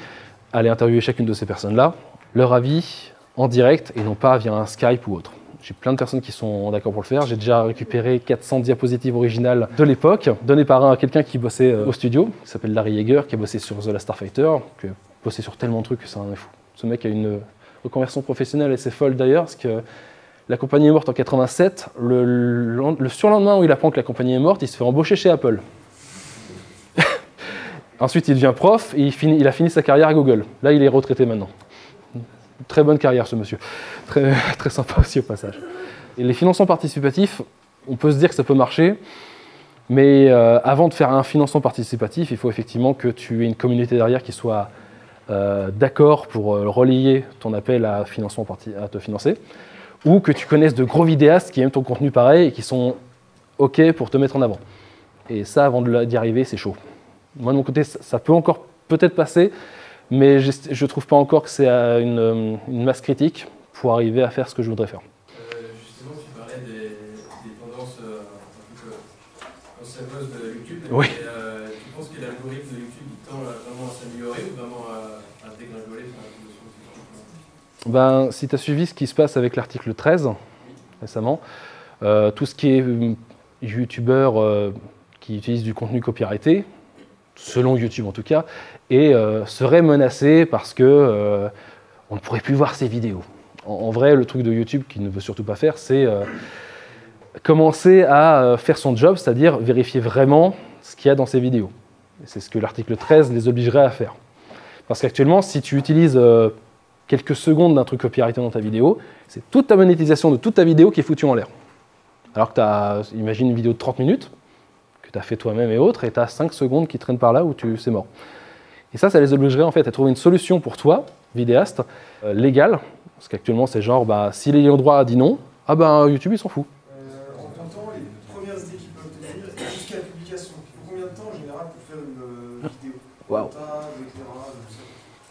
aller interviewer chacune de ces personnes-là, leur avis en direct et non pas via un Skype ou autre. J'ai plein de personnes qui sont d'accord pour le faire. J'ai déjà récupéré 400 diapositives originales de l'époque, données par quelqu'un qui bossait au studio, qui s'appelle Larry Yeager, qui a bossé sur The Last Starfighter, qui a bossé sur tellement de trucs que c'est un fou. Ce mec a une reconversion professionnelle assez folle d'ailleurs, parce que la compagnie est morte en 87. Le surlendemain où il apprend que la compagnie est morte, il se fait embaucher chez Apple. Ensuite, il devient prof et il a fini sa carrière à Google. Là, il est retraité maintenant. Très bonne carrière, ce monsieur. Très, très sympa aussi au passage. Et les financements participatifs, on peut se dire que ça peut marcher, mais avant de faire un financement participatif, il faut effectivement que tu aies une communauté derrière qui soit d'accord pour relayer ton appel à te financer, ou que tu connaisses de gros vidéastes qui aiment ton contenu pareil et qui sont OK pour te mettre en avant. Et ça, avant d'y arriver, c'est chaud. Moi, de mon côté, ça peut encore peut-être passer, mais je ne trouve pas encore que c'est une masse critique pour arriver à faire ce que je voudrais faire.
Justement, tu parlais des tendances un peu conserveuses de YouTube.
Oui.
Tu penses que l'algorithme de YouTube tend vraiment à s'améliorer ou vraiment à dégringoler?
Ben, si tu as suivi ce qui se passe avec l'article 13 récemment, tout ce qui est youtubeur qui utilise du contenu copyrighté, selon YouTube en tout cas, et serait menacé parce que on ne pourrait plus voir ses vidéos. En vrai, le truc de YouTube qu'il ne veut surtout pas faire, c'est commencer à faire son job, c'est-à-dire vérifier vraiment ce qu'il y a dans ses vidéos. C'est ce que l'article 13 les obligerait à faire. Parce qu'actuellement, si tu utilises quelques secondes d'un truc copyrighté dans ta vidéo, c'est toute ta monétisation de toute ta vidéo qui est foutue en l'air. Alors que tu as, imagine une vidéo de 30 minutes, que tu as fait toi-même et autres, et tu as 5 secondes qui traînent par là où c'est mort. Et ça les obligerait en fait à trouver une solution pour toi, vidéaste, légale, parce qu'actuellement c'est genre, si l'ayant droit a dit non, YouTube il s'en fout.
En combien de temps les premières idées qu'ils peuvent te dire jusqu'à la publication? Il faut combien de temps en général pour faire une vidéo?
Waouh.
Montage, etc.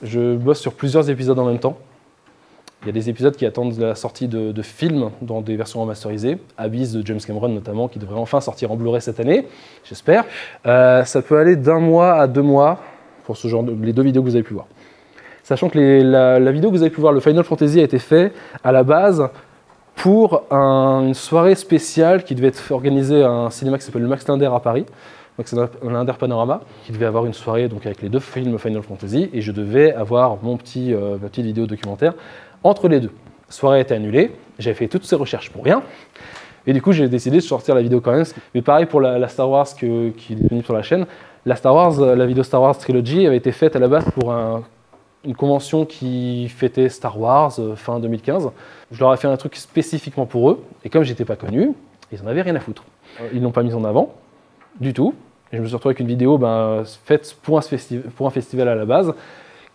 Je bosse sur plusieurs épisodes en même temps. Il y a des épisodes qui attendent la sortie de films dans des versions remasterisées. Abyss de James Cameron notamment, qui devrait enfin sortir en Blu-ray cette année, j'espère. Ça peut aller d'1 mois à 2 mois pour ce genre les 2 vidéos que vous avez pu voir. Sachant que la vidéo que vous avez pu voir, le Final Fantasy, a été fait à la base pour une soirée spéciale qui devait être organisée à un cinéma qui s'appelle le Max Linder à Paris, Max Linder Panorama, qui devait avoir une soirée donc, avec les 2 films Final Fantasy, et je devais avoir ma petite vidéo documentaire entre les 2. La soirée a été annulée, j'avais fait toutes ces recherches pour rien, et du coup j'ai décidé de sortir la vidéo quand même. Mais pareil pour la Star Wars qui est disponible sur la chaîne, la vidéo Star Wars Trilogy avait été faite à la base pour une convention qui fêtait Star Wars fin 2015. Je leur ai fait un truc spécifiquement pour eux, et comme j'étais pas connu, ils en avaient rien à foutre. Ils l'ont pas mise en avant, du tout, et je me suis retrouvé avec une vidéo faite pour un festival à la base,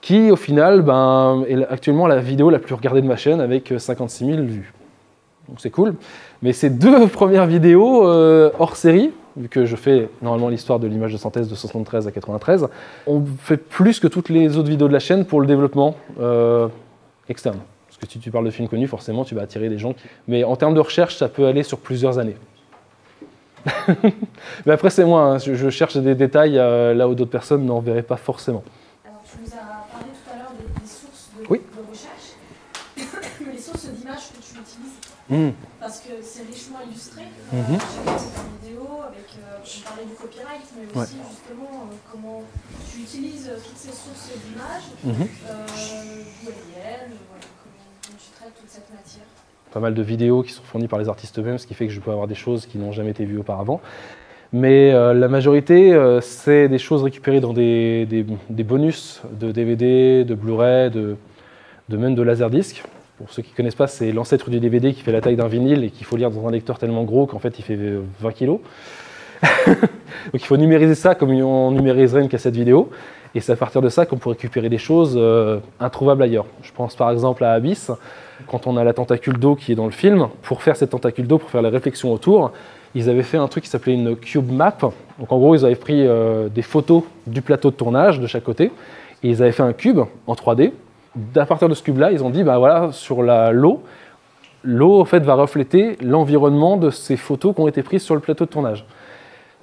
qui au final est actuellement la vidéo la plus regardée de ma chaîne avec 56 000 vues. Donc c'est cool. Mais ces 2 premières vidéos hors série, vu que je fais normalement l'histoire de l'image de synthèse de 73 à 93, ont fait plus que toutes les autres vidéos de la chaîne pour le développement externe. Parce que si tu parles de films connus, forcément tu vas attirer des gens qui... Mais en termes de recherche, ça peut aller sur plusieurs années. Mais après c'est moi, hein. Je cherche des détails là où d'autres personnes n'en verraient pas forcément.
Alors, tu nous as parlé tout à l'heure des sources de recherche, mais les sources d'images que tu utilises, parce que c'est richement illustré. J'ai vu cette vidéo avec, on parlait du copyright, mais aussi justement comment tu utilises toutes ces sources d'images, d'où elles viennent, comment tu traites toute cette matière.
Pas mal de vidéos qui sont fournies par les artistes eux-mêmes, ce qui fait que je peux avoir des choses qui n'ont jamais été vues auparavant. Mais la majorité, c'est des choses récupérées dans des bonus de DVD, de Blu-ray, même de Laserdisc. Pour ceux qui ne connaissent pas, c'est l'ancêtre du DVD qui fait la taille d'un vinyle et qu'il faut lire dans un lecteur tellement gros qu'en fait il fait 20 kilos. Donc il faut numériser ça comme on numériserait une cassette vidéo. Et c'est à partir de ça qu'on peut récupérer des choses introuvables ailleurs. Je pense par exemple à Abyss, quand on a la tentacule d'eau qui est dans le film. Pour faire cette tentacule d'eau, pour faire les réflexions autour, ils avaient fait un truc qui s'appelait une cube map. Donc en gros, ils avaient pris des photos du plateau de tournage de chaque côté et ils avaient fait un cube en 3D. À partir de ce cube-là, ils ont dit, voilà, sur l'eau en fait va refléter l'environnement de ces photos qui ont été prises sur le plateau de tournage.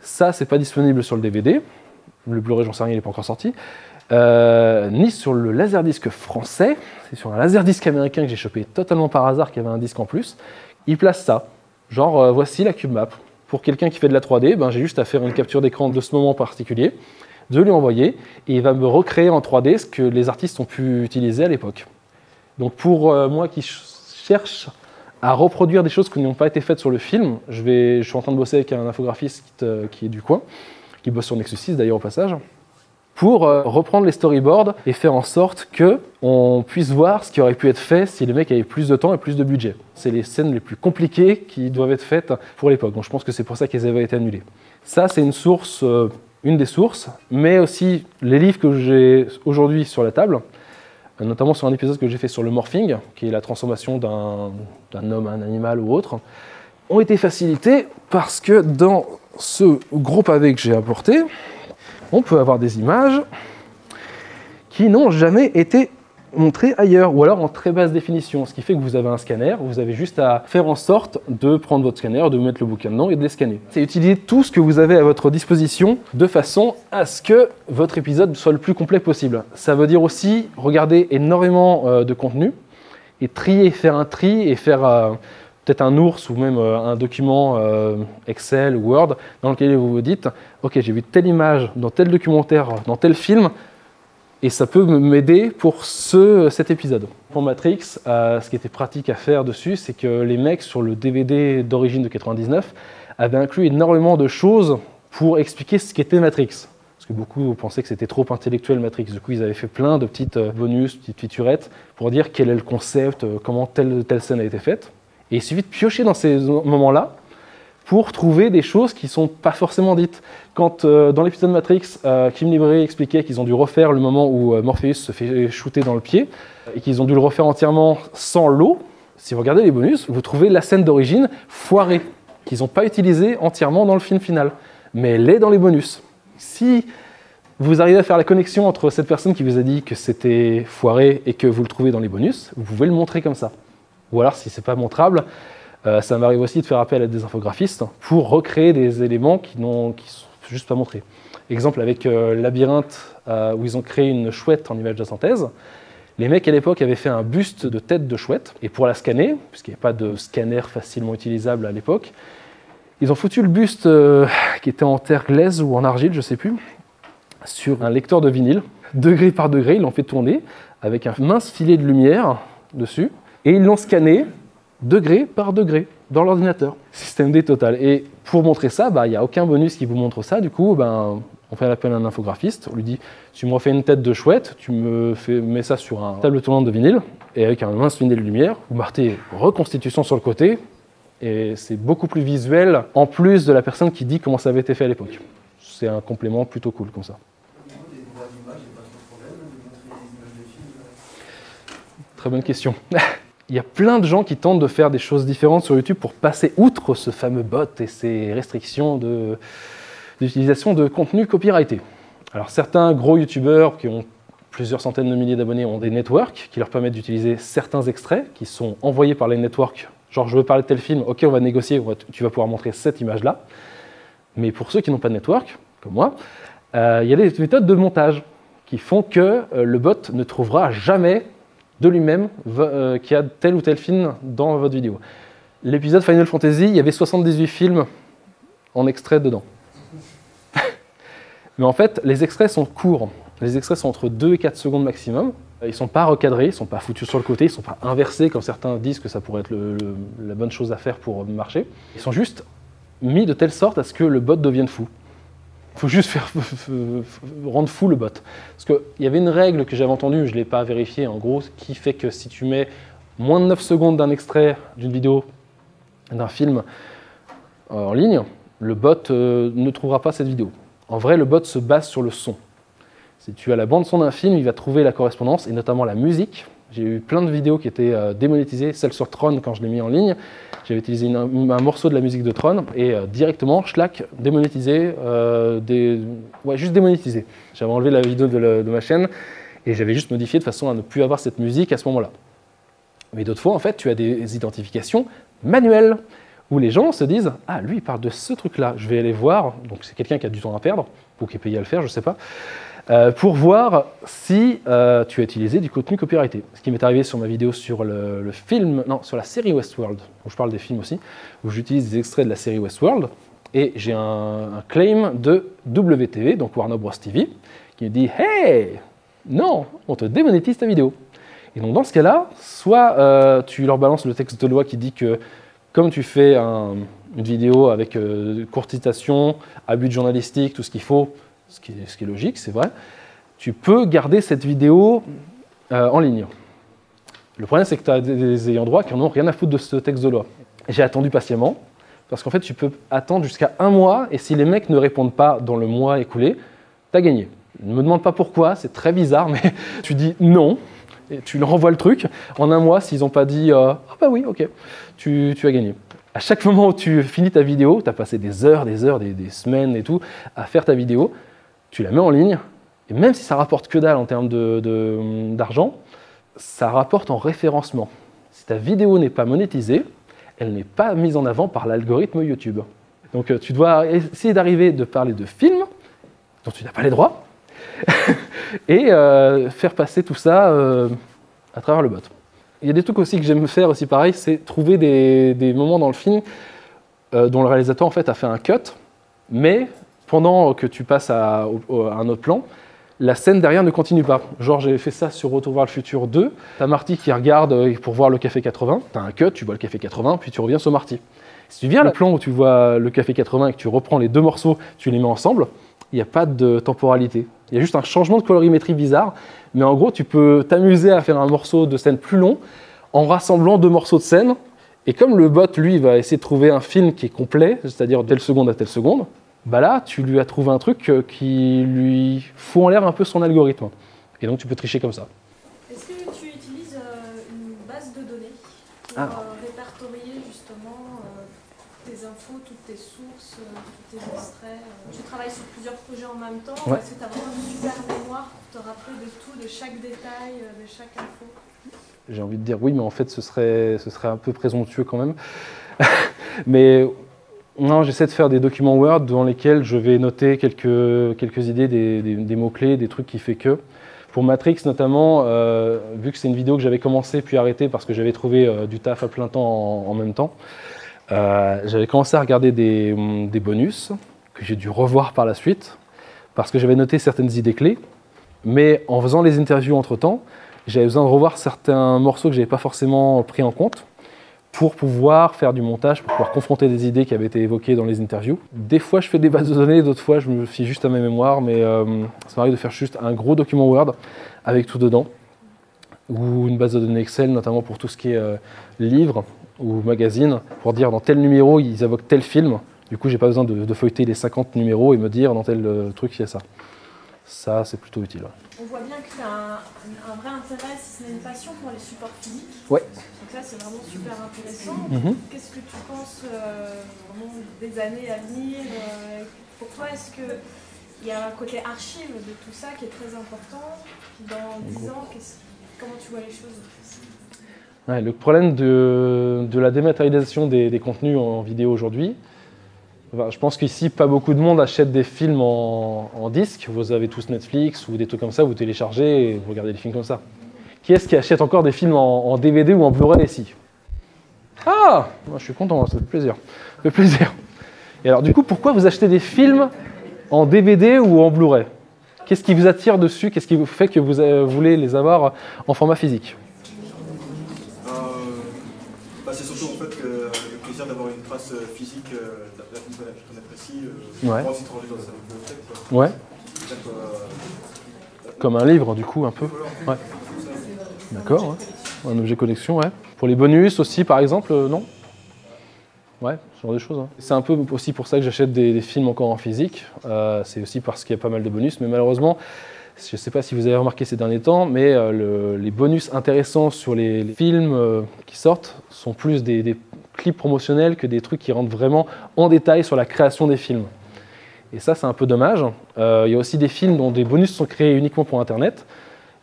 Ça, c'est pas disponible sur le DVD. Le Blu-ray, j'en sais rien, il n'est pas encore sorti. Ni sur le Laserdisc français. C'est sur un Laserdisc américain que j'ai chopé totalement par hasard, qui avait un disque en plus. Ils placent ça. Genre, voici la cube map. Pour quelqu'un qui fait de la 3D, j'ai juste à faire une capture d'écran de ce moment particulier, de lui envoyer, et il va me recréer en 3D ce que les artistes ont pu utiliser à l'époque. Donc pour moi qui cherche à reproduire des choses qui n'ont pas été faites sur le film, je suis en train de bosser avec un infographiste qui est du coin, qui bosse sur Nexus 6 d'ailleurs au passage, pour reprendre les storyboards et faire en sorte qu'on puisse voir ce qui aurait pu être fait si les mecs avaient plus de temps et plus de budget. C'est les scènes les plus compliquées qui doivent être faites pour l'époque, donc je pense que c'est pour ça qu'elles avaient été annulées. Ça, c'est une source, une des sources, mais aussi les livres que j'ai aujourd'hui sur la table, notamment sur un épisode que j'ai fait sur le morphing, qui est la transformation d'un homme en un animal ou autre, ont été facilités parce que dans ce gros pavé que j'ai apporté, on peut avoir des images qui n'ont jamais été montrées ailleurs, ou alors en très basse définition, ce qui fait que vous avez un scanner, vous avez juste à faire en sorte de prendre votre scanner, de mettre le bouquin dedans et de les scanner. C'est utiliser tout ce que vous avez à votre disposition de façon à ce que votre épisode soit le plus complet possible. Ça veut dire aussi regarder énormément de contenu et trier, faire un tri et faire peut-être un ours ou même un document Excel ou Word dans lequel vous vous dites « Ok, j'ai vu telle image dans tel documentaire, dans tel film, et ça peut m'aider pour cet épisode. » Pour Matrix, ce qui était pratique à faire dessus, c'est que les mecs sur le DVD d'origine de 99 avaient inclus énormément de choses pour expliquer ce qu'était Matrix. Parce que beaucoup pensaient que c'était trop intellectuel Matrix. Du coup, ils avaient fait plein de petites bonus, petites featurettes pour dire quel est le concept, comment telle scène a été faite. Et il suffit de piocher dans ces moments-là pour trouver des choses qui ne sont pas forcément dites. Quand dans l'épisode Matrix, Kim Libri expliquait qu'ils ont dû refaire le moment où Morpheus se fait shooter dans le pied et qu'ils ont dû le refaire entièrement sans l'eau, si vous regardez les bonus, vous trouvez la scène d'origine foirée, qu'ils n'ont pas utilisée entièrement dans le film final. Mais elle est dans les bonus. Si vous arrivez à faire la connexion entre cette personne qui vous a dit que c'était foiré et que vous le trouvez dans les bonus, vous pouvez le montrer comme ça. Ou alors, si ce n'est pas montrable, ça m'arrive aussi de faire appel à des infographistes pour recréer des éléments qui ne sont juste pas montrés. Exemple avec Labyrinthe, où ils ont créé une chouette en image de synthèse. Les mecs à l'époque avaient fait un buste de tête de chouette, et pour la scanner, puisqu'il n'y avait pas de scanner facilement utilisable à l'époque, ils ont foutu le buste qui était en terre glaise ou en argile, je ne sais plus, sur un lecteur de vinyle. Degré par degré, ils l'ont fait tourner avec un mince filet de lumière dessus et ils l'ont scanné degré par degré dans l'ordinateur. Système D total. Et pour montrer ça, il n'y a aucun bonus qui vous montre ça. Du coup, on fait appel à un infographiste. On lui dit tu me refais une tête de chouette, tu mets ça sur un table tournante de vinyle et avec un mince filet de lumière, vous marquez reconstitution sur le côté. Et c'est beaucoup plus visuel, en plus de la personne qui dit comment ça avait été fait à l'époque. C'est un complément plutôt cool comme ça. Très bonne question. Il y a plein de gens qui tentent de faire des choses différentes sur YouTube pour passer outre ce fameux bot et ces restrictions d'utilisation de contenu copyrighté. Alors certains gros YouTubeurs qui ont plusieurs centaines de milliers d'abonnés ont des networks qui leur permettent d'utiliser certains extraits qui sont envoyés par les networks. Genre, je veux parler de tel film, ok, on va négocier, tu vas pouvoir montrer cette image-là. Mais pour ceux qui n'ont pas de network, comme moi, il y a des méthodes de montage qui font que le bot ne trouvera jamais de lui-même qu'il y a tel ou tel film dans votre vidéo. L'épisode Final Fantasy, il y avait 78 films en extrait dedans. Mais en fait, les extraits sont courts. Les extraits sont entre 2 et 4 secondes maximum. Ils ne sont pas recadrés, ils ne sont pas foutus sur le côté, ils ne sont pas inversés comme certains disent que ça pourrait être la bonne chose à faire pour marcher. Ils sont juste mis de telle sorte à ce que le bot devienne fou. Il faut juste rendre fou le bot. Parce qu'il y avait une règle que j'avais entendue, je ne l'ai pas vérifiée en gros, qui fait que si tu mets moins de 9 secondes d'un extrait d'une vidéo, d'un film en ligne, le bot ne trouvera pas cette vidéo. En vrai, le bot se base sur le son. Si tu as la bande son d'un film, il va trouver la correspondance, et notamment la musique. J'ai eu plein de vidéos qui étaient démonétisées, celle sur Tron quand je l'ai mis en ligne. J'avais utilisé un morceau de la musique de Tron, et directement, schlac, démonétisé, juste démonétisé. J'avais enlevé la vidéo de ma chaîne, et j'avais juste modifié de façon à ne plus avoir cette musique à ce moment-là. Mais d'autres fois, en fait, tu as des identifications manuelles, où les gens se disent « Ah, lui, il parle de ce truc-là, je vais aller voir. » Donc c'est quelqu'un qui a du temps à perdre, ou qui est payé à le faire, je ne sais pas. Pour voir si tu as utilisé du contenu copyrighté. Ce qui m'est arrivé sur ma vidéo sur sur la série Westworld, où je parle des films aussi, où j'utilise des extraits de la série Westworld, et j'ai un claim de WTV, donc Warner Bros TV, qui me dit « Hey, non, on te démonétise ta vidéo ». Et donc dans ce cas-là, soit tu leur balances le texte de loi qui dit que comme tu fais une vidéo avec courte citation, abus de journalistique, tout ce qu'il faut, ce qui est logique, c'est vrai, tu peux garder cette vidéo en ligne. Le problème, c'est que tu as des ayants droit qui n'en ont rien à foutre de ce texte de loi. J'ai attendu patiemment, parce qu'en fait, tu peux attendre jusqu'à 1 mois, et si les mecs ne répondent pas dans le mois écoulé, tu as gagné. Ne me demande pas pourquoi, c'est très bizarre, mais tu dis non, et tu leur envoies le truc. En 1 mois, s'ils n'ont pas dit « Ah bah oui, ok », tu as gagné. À chaque moment où tu finis ta vidéo, tu as passé des heures, des semaines et tout, à faire ta vidéo, tu la mets en ligne, et même si ça rapporte que dalle en termes d'argent, ça rapporte en référencement. Si ta vidéo n'est pas monétisée, elle n'est pas mise en avant par l'algorithme YouTube. Donc tu dois essayer d'arriver de parler de films dont tu n'as pas les droits, et faire passer tout ça à travers le bot. Il y a des trucs aussi que j'aime faire aussi pareil, c'est trouver des moments dans le film dont le réalisateur en fait a fait un cut, mais pendant que tu passes à un autre plan, la scène derrière ne continue pas. Genre j'ai fait ça sur Retour vers le futur 2, t'as Marty qui regarde pour voir le Café 80, t'as un cut, tu vois le Café 80, puis tu reviens sur Marty. Si tu viens le plan où tu vois le Café 80 et que tu reprends les 2 morceaux, tu les mets ensemble, il n'y a pas de temporalité. Il y a juste un changement de colorimétrie bizarre, mais en gros tu peux t'amuser à faire un morceau de scène plus long en rassemblant 2 morceaux de scène. Et comme le bot, lui, va essayer de trouver un film qui est complet, c'est-à-dire telle seconde à telle seconde, bah là, tu lui as trouvé un truc qui lui fout en l'air un peu son algorithme. Et donc, tu peux tricher comme ça.
Est-ce que tu utilises une base de données pour répertorier justement tes infos, toutes tes sources, tous tes extraits Tu travailles sur plusieurs projets en même temps, ou est-ce que tu as vraiment une super mémoire pour te rappeler de tout, de chaque détail, de chaque info?
J'ai envie de dire oui, mais en fait, ce serait un peu présomptueux quand même. Mais non, j'essaie de faire des documents Word dans lesquels je vais noter quelques idées, des mots-clés, des trucs qui fait que. Pour Matrix notamment, vu que c'est une vidéo que j'avais commencé puis arrêtée parce que j'avais trouvé du taf à plein temps en même temps, j'avais commencé à regarder des bonus que j'ai dû revoir par la suite parce que j'avais noté certaines idées clés. Mais en faisant les interviews entre-temps, j'avais besoin de revoir certains morceaux que je n'avais pas forcément pris en compte pour pouvoir faire du montage, pour pouvoir confronter des idées qui avaient été évoquées dans les interviews. Des fois, je fais des bases de données, d'autres fois, je me fie juste à ma mémoire, mais ça m'arrive de faire juste un gros document Word avec tout dedans, ou une base de données Excel, notamment pour tout ce qui est livres ou magazines, pour dire dans tel numéro, ils évoquent tel film. Du coup, j'ai pas besoin de feuilleter les 50 numéros et me dire dans tel truc, il y a ça. Ça, c'est plutôt utile.
On voit bien que tu as un vrai intérêt, si ce n'est une passion, pour les supports physiques.
Ouais.
Donc ça, c'est vraiment super intéressant. Qu'est-ce que tu penses vraiment des années à venir Pour toi, est-ce qu'il y a un côté archive de tout ça qui est très important? Dans 10 ans, comment tu vois les choses?
Ouais, le problème de la dématérialisation des contenus en vidéo aujourd'hui, enfin, je pense qu'ici, pas beaucoup de monde achète des films en disque. Vous avez tous Netflix ou des trucs comme ça, vous téléchargez et vous regardez des films comme ça. Qui est-ce qui achète encore des films en DVD ou en Blu-ray ici? Ah, moi, je suis content, ça fait plaisir. Ça fait plaisir. Et alors, du coup, pourquoi vous achetez des films en DVD ou en Blu-ray? Qu'est-ce qui vous attire dessus? Qu'est-ce qui vous fait que vous voulez les avoir en format physique?
C'est surtout en fait le plaisir d'avoir une trace physique d'un film qu'on apprécie.
Ouais.
Aussi trancher dans sa bibliothèque.
Ouais. Comme un livre, du coup, un peu. Ouais. D'accord, ouais. Un objet collection, ouais. Pour les bonus aussi, par exemple, non? Ouais, ce genre de choses. Hein. C'est un peu aussi pour ça que j'achète des films encore en physique. C'est aussi parce qu'il y a pas mal de bonus, mais malheureusement, je ne sais pas si vous avez remarqué ces derniers temps, mais les bonus intéressants sur les films qui sortent sont plus des clips promotionnels que des trucs qui rentrent vraiment en détail sur la création des films. Et ça, c'est un peu dommage. Il y a aussi des films dont des bonus sont créés uniquement pour Internet.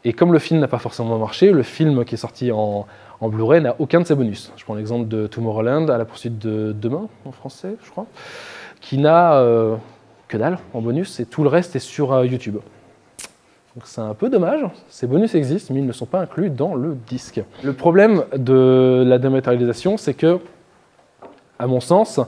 Et comme le film n'a pas forcément marché, le film qui est sorti en Blu-ray n'a aucun de ces bonus. Je prends l'exemple de Tomorrowland, à la poursuite de demain, en français, je crois, qui n'a que dalle en bonus, et tout le reste est sur YouTube. Donc c'est un peu dommage, ces bonus existent, mais ils ne sont pas inclus dans le disque. Le problème de la dématérialisation, c'est que, à mon sens,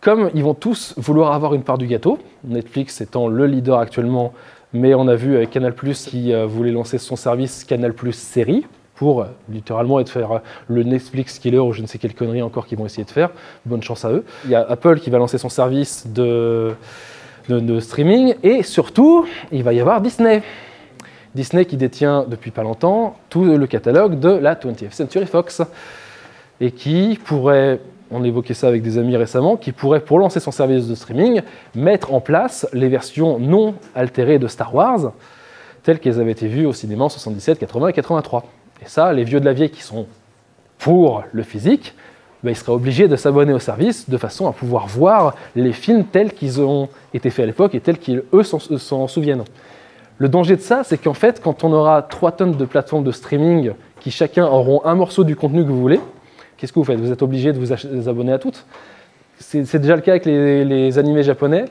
comme ils vont tous vouloir avoir une part du gâteau, Netflix étant le leader actuellement, mais on a vu avec Canal+, qui voulait lancer son service Canal+ série, pour littéralement faire le Netflix killer ou je ne sais quelle connerie encore qu'ils vont essayer de faire. Bonne chance à eux. Il y a Apple qui va lancer son service de streaming, et surtout, il va y avoir Disney. Disney qui détient depuis pas longtemps tout le catalogue de la 20th Century Fox, et qui pourrait, on évoquait ça avec des amis récemment, qui pourrait, pour lancer son service de streaming, mettre en place les versions non altérées de Star Wars, telles qu'elles avaient été vues au cinéma en 77, 80 et 83. Et ça, les vieux de la vieille qui sont pour le physique, ils seraient obligés de s'abonner au service de façon à pouvoir voir les films tels qu'ils ont été faits à l'époque et tels qu'ils, eux, s'en souviennent. Le danger de ça, c'est qu'en fait, quand on aura 3 tonnes de plateformes de streaming qui chacun auront un morceau du contenu que vous voulez, qu'est-ce que vous faites? Vous êtes obligé de vous abonner à toutes? C'est déjà le cas avec les animés japonais.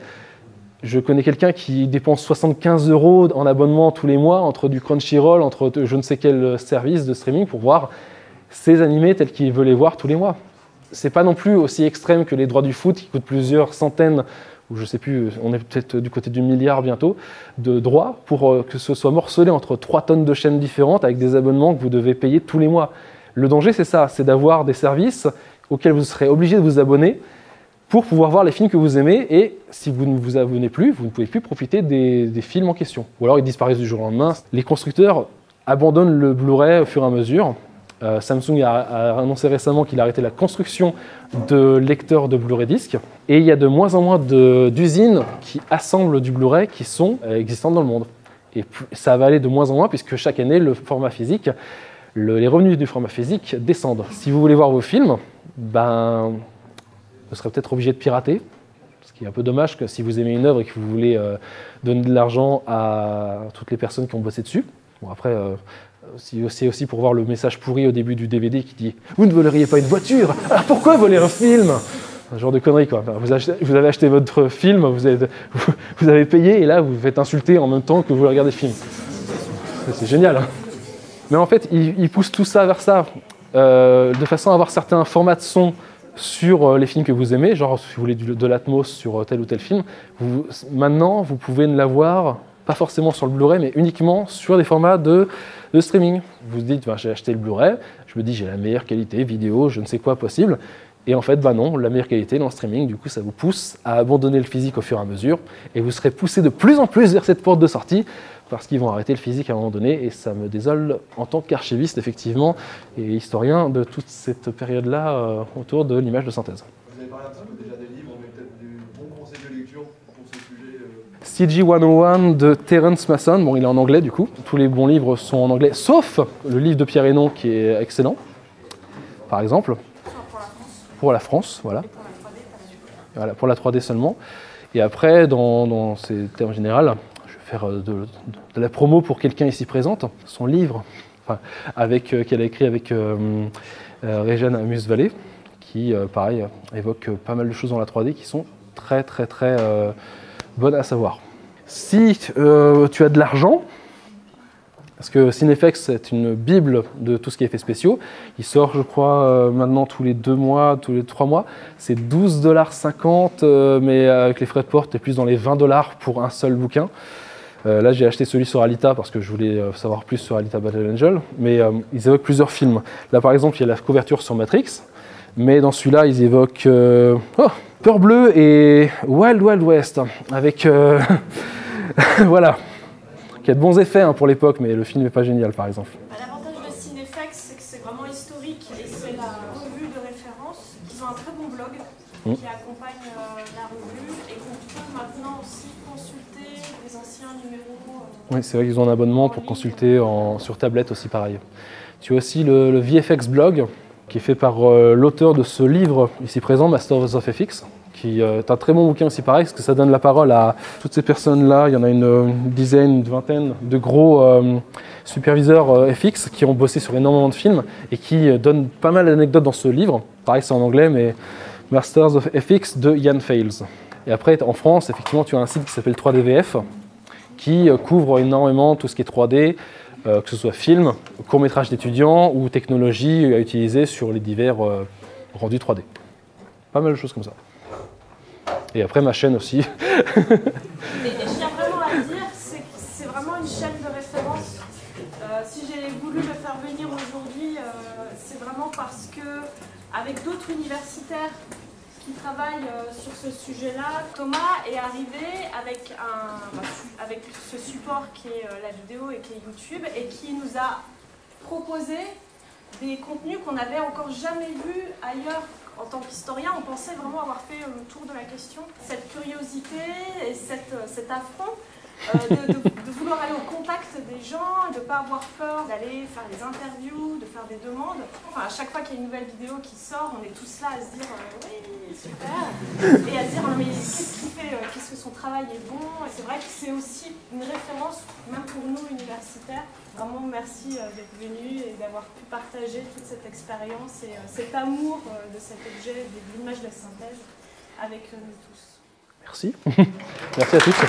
Je connais quelqu'un qui dépense 75 € en abonnement tous les mois entre du Crunchyroll, entre je ne sais quel service de streaming pour voir ces animés tels qu'ils veulent les voir tous les mois. C'est pas non plus aussi extrême que les droits du foot qui coûtent plusieurs centaines, ou je sais plus, on est peut-être du côté du milliard bientôt, de droits pour que ce soit morcelé entre 3 tonnes de chaînes différentes avec des abonnements que vous devez payer tous les mois. Le danger, c'est ça, c'est d'avoir des services auxquels vous serez obligé de vous abonner pour pouvoir voir les films que vous aimez, et si vous ne vous abonnez plus, vous ne pouvez plus profiter des films en question. Ou alors ils disparaissent du jour au lendemain. Les constructeurs abandonnent le Blu-ray au fur et à mesure. Samsung a annoncé récemment qu'il a arrêté la construction de lecteurs de Blu-ray disques, et il y a de moins en moins d'usines qui assemblent du Blu-ray qui sont existantes dans le monde. Et ça va aller de moins en moins puisque chaque année, le format physique, les revenus du format physique descendent. Si vous voulez voir vos films, ben, vous serez peut-être obligé de pirater, ce qui est un peu dommage que si vous aimez une œuvre et que vous voulez donner de l'argent à toutes les personnes qui ont bossé dessus. Bon, après, c'est aussi pour voir le message pourri au début du DVD qui dit « Vous ne voleriez pas une voiture, alors pourquoi voler un film ?» Un genre de connerie, quoi. Vous avez acheté votre film, vous avez payé, et là, vous vous faites insulter en même temps que vous regardez le film. C'est génial, hein. Mais en fait, ils poussent tout ça vers ça, de façon à avoir certains formats de son sur les films que vous aimez, genre si vous voulez de l'Atmos sur tel ou tel film. Maintenant, vous pouvez ne l'avoir pas forcément sur le Blu-ray, mais uniquement sur des formats de streaming. Vous vous dites, ben, j'ai acheté le Blu-ray, je me dis j'ai la meilleure qualité vidéo, je ne sais quoi possible. Et en fait, bah non, la meilleure qualité dans le streaming, du coup, ça vous pousse à abandonner le physique au fur et à mesure, et vous serez poussé de plus en plus vers cette porte de sortie, parce qu'ils vont arrêter le physique à un moment donné, et ça me désole en tant qu'archiviste, effectivement, et historien de toute cette période-là autour de l'image de synthèse.
Vous avez parlé un petit peu déjà des livres, mais peut-être du bon conseil de lecture pour ce sujet
CG 101 de Terence Mason, bon, il est en anglais du coup, tous les bons livres sont en anglais, sauf le livre de Pierre Hénon qui est excellent, par exemple. Pour la France, voilà. Voilà, pour la 3D seulement. Et après, dans ces termes généraux, je vais faire de la promo pour quelqu'un ici présente, son livre, qu'elle a écrit avec Réjeanne Amus-Vallée, qui, pareil, évoque pas mal de choses dans la 3D qui sont très, très, très bonnes à savoir. Si tu as de l'argent, parce que Cinefx, c'est une bible de tout ce qui est effets spéciaux. Il sort, je crois, maintenant tous les 2 mois, tous les 3 mois. C'est 12,50 $, mais avec les frais de port, tu es plus dans les 20 $ pour un seul bouquin. Là, j'ai acheté celui sur Alita parce que je voulais savoir plus sur Alita Battle Angel. Mais ils évoquent plusieurs films. Là, par exemple, il y a la couverture sur Matrix. Mais dans celui-là, ils évoquent Peur Bleue et Wild Wild West. Avec... voilà. Qui a de bons effets pour l'époque, mais le film n'est pas génial, par exemple.
L'avantage de Cinefx, c'est que c'est vraiment historique et c'est la revue de référence. Ils ont un très bon blog qui accompagne la revue et qu'on peut maintenant aussi consulter les anciens numéros.
Oui, c'est vrai qu'ils ont un abonnement pour consulter sur tablette aussi, pareil. Tu as aussi le VFX blog, qui est fait par l'auteur de ce livre ici présent, Masters of FX, qui est un très bon bouquin aussi pareil, parce que ça donne la parole à toutes ces personnes-là. Il y en a une dizaine, une vingtaine de gros superviseurs FX qui ont bossé sur énormément de films et qui donnent pas mal d'anecdotes dans ce livre. Pareil, c'est en anglais, mais Masters of FX de Ian Fales. Et après, en France, effectivement, tu as un site qui s'appelle 3DVF qui couvre énormément tout ce qui est 3D, que ce soit film, court-métrage d'étudiants ou technologie à utiliser sur les divers rendus 3D. Pas mal de choses comme ça. Et après, ma chaîne aussi.
Et je tiens vraiment à dire, c'est vraiment une chaîne de référence. Si j'ai voulu le faire venir aujourd'hui, c'est vraiment parce que, avec d'autres universitaires qui travaillent sur ce sujet-là, Thomas est arrivé avec ce support qui est la vidéo et qui est YouTube, et qui nous a proposé des contenus qu'on n'avait encore jamais vus ailleurs. En tant qu'historien, on pensait vraiment avoir fait le tour de la question. Cette curiosité et cet affront de vouloir aller au contact des gens, de ne pas avoir peur d'aller faire des interviews, de faire des demandes. Enfin, à chaque fois qu'il y a une nouvelle vidéo qui sort, on est tous là à se dire oui, super, et à se dire mais qu'est-ce qu'il fait, qu'est-ce que son travail est bon. Et c'est vrai que c'est aussi une référence, même pour nous universitaires. Vraiment merci d'être venu et d'avoir pu partager toute cette expérience et cet amour de cet objet, de l'image de synthèse avec nous tous.
Merci. Merci à tous.